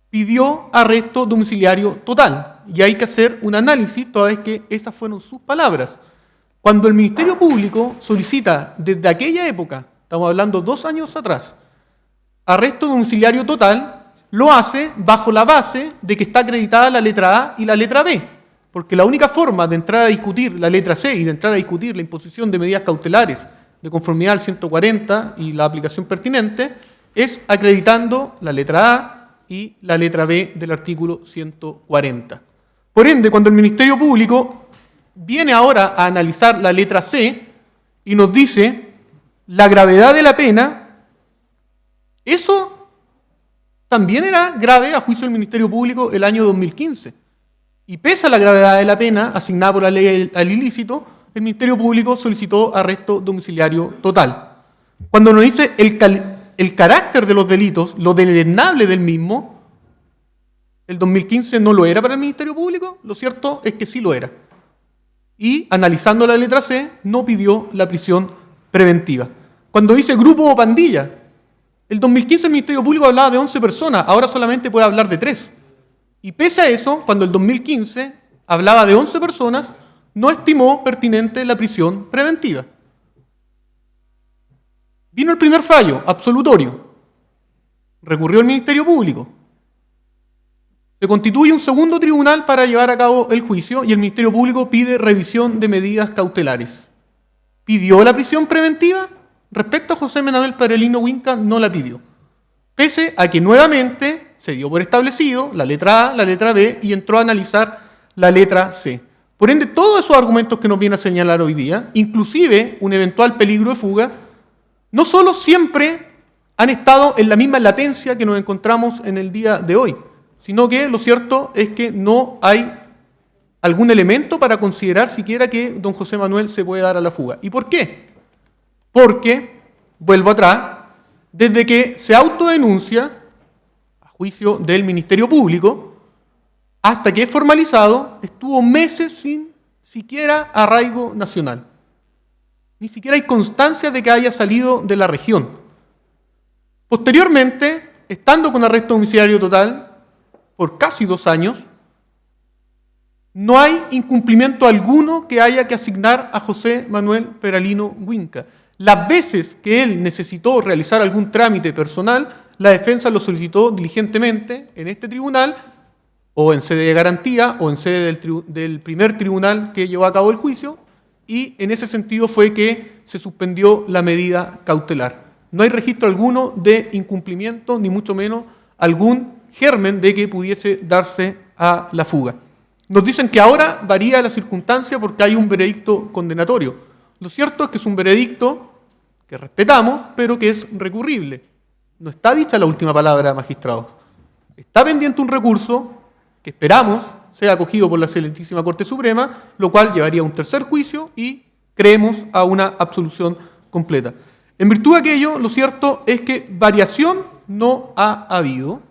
pidió arresto domiciliario total. Y hay que hacer un análisis, toda vez que esas fueron sus palabras. Cuando el Ministerio Público solicita desde aquella época, estamos hablando 2 años atrás, arresto domiciliario total, lo hace bajo la base de que está acreditada la letra A y la letra B. Porque la única forma de entrar a discutir la letra C y de entrar a discutir la imposición de medidas cautelares de conformidad al 140 y la aplicación pertinente es acreditando la letra A y la letra B del artículo 140. Por ende, cuando el Ministerio Público viene ahora a analizar la letra C y nos dice la gravedad de la pena, eso también era grave a juicio del Ministerio Público el año 2015. Y pese a la gravedad de la pena asignada por la ley al ilícito, el Ministerio Público solicitó arresto domiciliario total. Cuando nos dice el carácter de los delitos, lo deleznable del mismo, el 2015 no lo era para el Ministerio Público, lo cierto es que sí lo era. Y analizando la letra C, no pidió la prisión preventiva. Cuando dice grupo o pandilla, el 2015 el Ministerio Público hablaba de 11 personas, ahora solamente puede hablar de 3. Y pese a eso, cuando el 2015 hablaba de 11 personas, no estimó pertinente la prisión preventiva. Vino el primer fallo, absolutorio. Recurrió el Ministerio Público. Se constituye un segundo tribunal para llevar a cabo el juicio y el Ministerio Público pide revisión de medidas cautelares. ¿Pidió la prisión preventiva? Respecto a José Manuel Perelino Winca, no la pidió. Pese a que nuevamente se dio por establecido la letra A, la letra B y entró a analizar la letra C. Por ende, todos esos argumentos que nos viene a señalar hoy día, inclusive un eventual peligro de fuga, no solo siempre han estado en la misma latencia que nos encontramos en el día de hoy, sino que lo cierto es que no hay algún elemento para considerar siquiera que don José Manuel se puede dar a la fuga. ¿Y por qué? Porque, vuelvo atrás, desde que se autodenuncia, a juicio del Ministerio Público, hasta que es formalizado, estuvo meses sin siquiera arraigo nacional. Ni siquiera hay constancia de que haya salido de la región. Posteriormente, estando con arresto domiciliario total por casi 2 años, no hay incumplimiento alguno que haya que asignar a José Manuel Perelino Winca. Las veces que él necesitó realizar algún trámite personal, la defensa lo solicitó diligentemente en este tribunal, o en sede de garantía, o en sede del primer tribunal que llevó a cabo el juicio, y en ese sentido fue que se suspendió la medida cautelar. No hay registro alguno de incumplimiento, ni mucho menos algún germen de que pudiese darse a la fuga. Nos dicen que ahora varía la circunstancia porque hay un veredicto condenatorio. Lo cierto es que es un veredicto que respetamos, pero que es recurrible. No está dicha la última palabra, magistrado. Está pendiente un recurso que esperamos sea acogido por la Excelentísima Corte Suprema, lo cual llevaría a un tercer juicio y creemos a una absolución completa. En virtud de aquello, lo cierto es que variación no ha habido,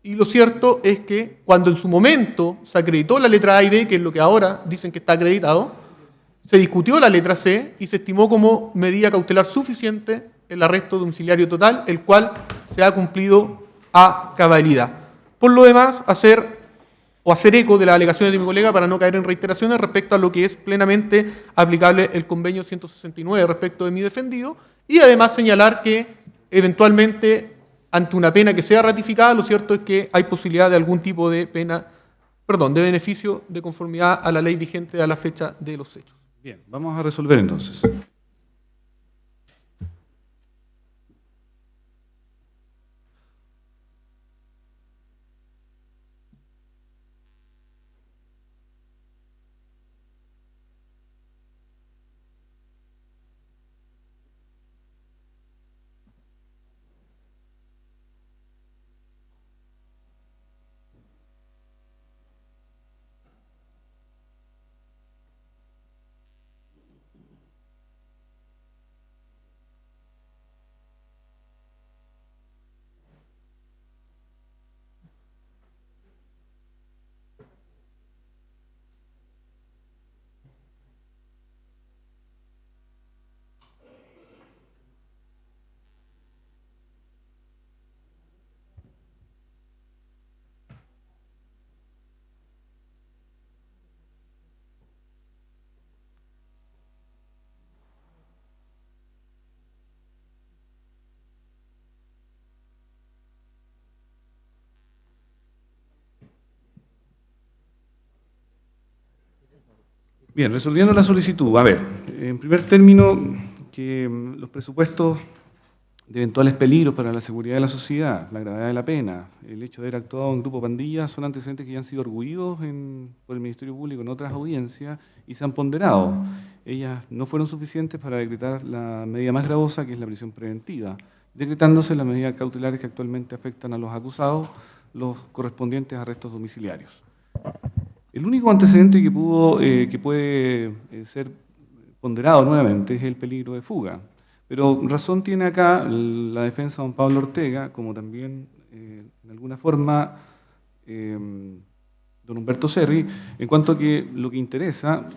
y lo cierto es que cuando en su momento se acreditó la letra A y B, que es lo que ahora dicen que está acreditado, se discutió la letra C y se estimó como medida cautelar suficiente el arresto domiciliario total, el cual se ha cumplido a cabalidad. Por lo demás, hacer eco de las alegaciones de mi colega para no caer en reiteraciones respecto a lo que es plenamente aplicable el convenio 169 respecto de mi defendido, y además señalar que eventualmente ante una pena que sea ratificada, lo cierto es que hay posibilidad de algún tipo de de beneficio de conformidad a la ley vigente a la fecha de los hechos. Bien, vamos a resolver entonces. Bien, resolviendo la solicitud. A ver, en primer término, que los presupuestos de eventuales peligros para la seguridad de la sociedad, la gravedad de la pena, el hecho de haber actuado en grupo pandilla, son antecedentes que ya han sido arguidos por el Ministerio Público en otras audiencias y se han ponderado. Ellas no fueron suficientes para decretar la medida más gravosa, que es la prisión preventiva, decretándose las medidas cautelares que actualmente afectan a los acusados, los correspondientes a arrestos domiciliarios. El único antecedente que puede ser ponderado nuevamente es el peligro de fuga. Pero razón tiene acá la defensa de don Pablo Ortega, como también, en alguna forma, don Humberto Serri, en cuanto a que lo que interesa,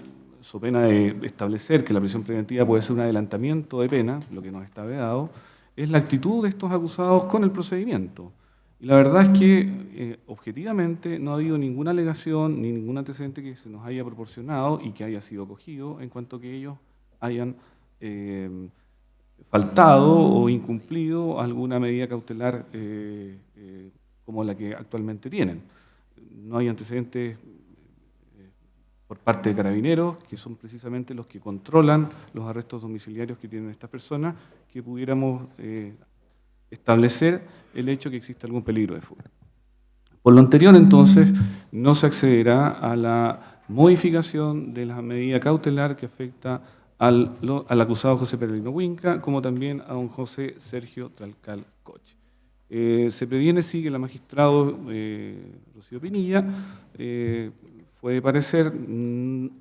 so pena de establecer que la prisión preventiva puede ser un adelantamiento de pena, lo que nos está vedado, es la actitud de estos acusados con el procedimiento. Y la verdad es que, objetivamente, no ha habido ninguna alegación ni ningún antecedente que se nos haya proporcionado y que haya sido acogido en cuanto a que ellos hayan faltado o incumplido alguna medida cautelar como la que actualmente tienen. No hay antecedentes por parte de carabineros, que son precisamente los que controlan los arrestos domiciliarios que tienen estas personas, que pudiéramos establecer el hecho que existe algún peligro de fuga. Por lo anterior, entonces, no se accederá a la modificación de la medida cautelar que afecta al acusado José Peralino Huinca, como también a don José Sergio Tlalcal Coche. Se previene, sí, que la magistrado Rocío Pinilla fue de parecer,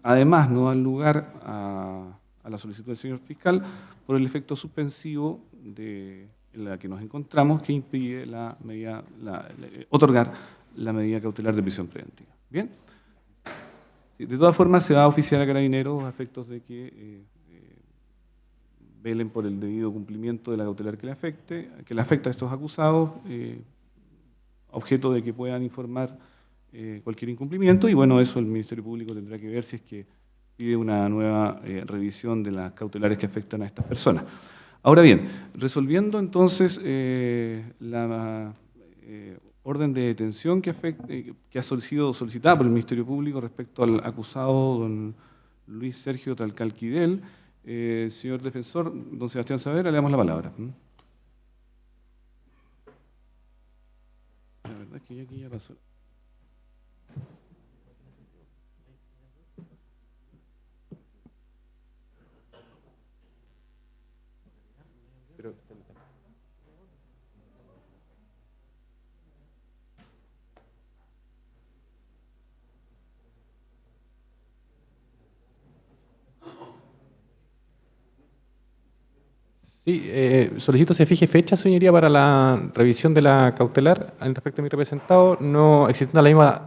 además, no dar lugar a la solicitud del señor fiscal por el efecto suspensivo en la que nos encontramos, que impide otorgar la medida cautelar de prisión preventiva. ¿Bien? De todas formas, se va a oficiar a carabineros a efectos de que velen por el debido cumplimiento de la cautelar que le afecta a estos acusados, objeto de que puedan informar cualquier incumplimiento, y bueno, eso el Ministerio Público tendrá que ver si es que pide una nueva revisión de las cautelares que afectan a estas personas. Ahora bien, resolviendo entonces la orden de detención que ha sido solicitada por el Ministerio Público respecto al acusado don Luis Sergio Tlalcal Quidel, señor defensor, don Sebastián Saavedra, le damos la palabra. La verdad es que aquí ya pasó. Sí, solicito se fije fecha, señoría, para la revisión de la cautelar en respecto a mi representado, no existiendo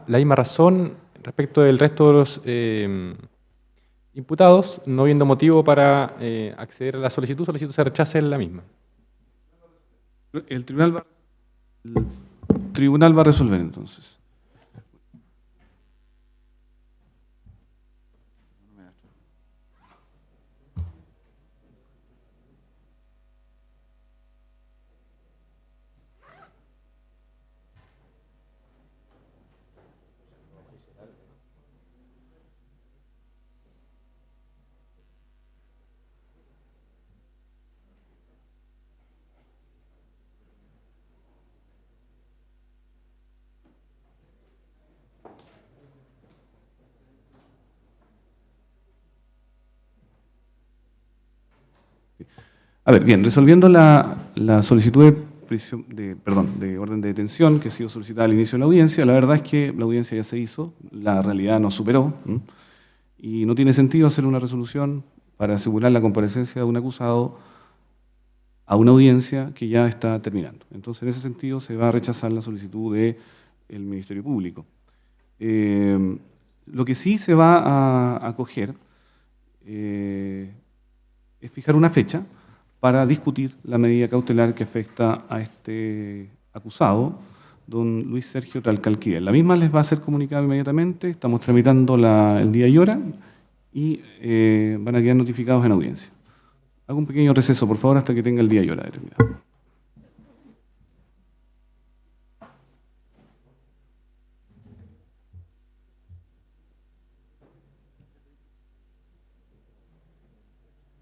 la misma razón respecto del resto de los imputados, no viendo motivo para acceder a la solicitud se rechace la misma. El tribunal va a resolver entonces. A ver, bien, resolviendo la solicitud de orden de detención que ha sido solicitada al inicio de la audiencia, la verdad es que la audiencia ya se hizo, la realidad nos superó, y no tiene sentido hacer una resolución para asegurar la comparecencia de un acusado a una audiencia que ya está terminando. Entonces, en ese sentido, se va a rechazar la solicitud del Ministerio Público. Lo que sí se va a acoger es fijar una fecha para discutir la medida cautelar que afecta a este acusado, don Luis Sergio Tlalcal Quidel. La misma les va a ser comunicada inmediatamente, estamos tramitando el día y hora, y van a quedar notificados en audiencia. Hago un pequeño receso, por favor, hasta que tenga el día y hora determinado.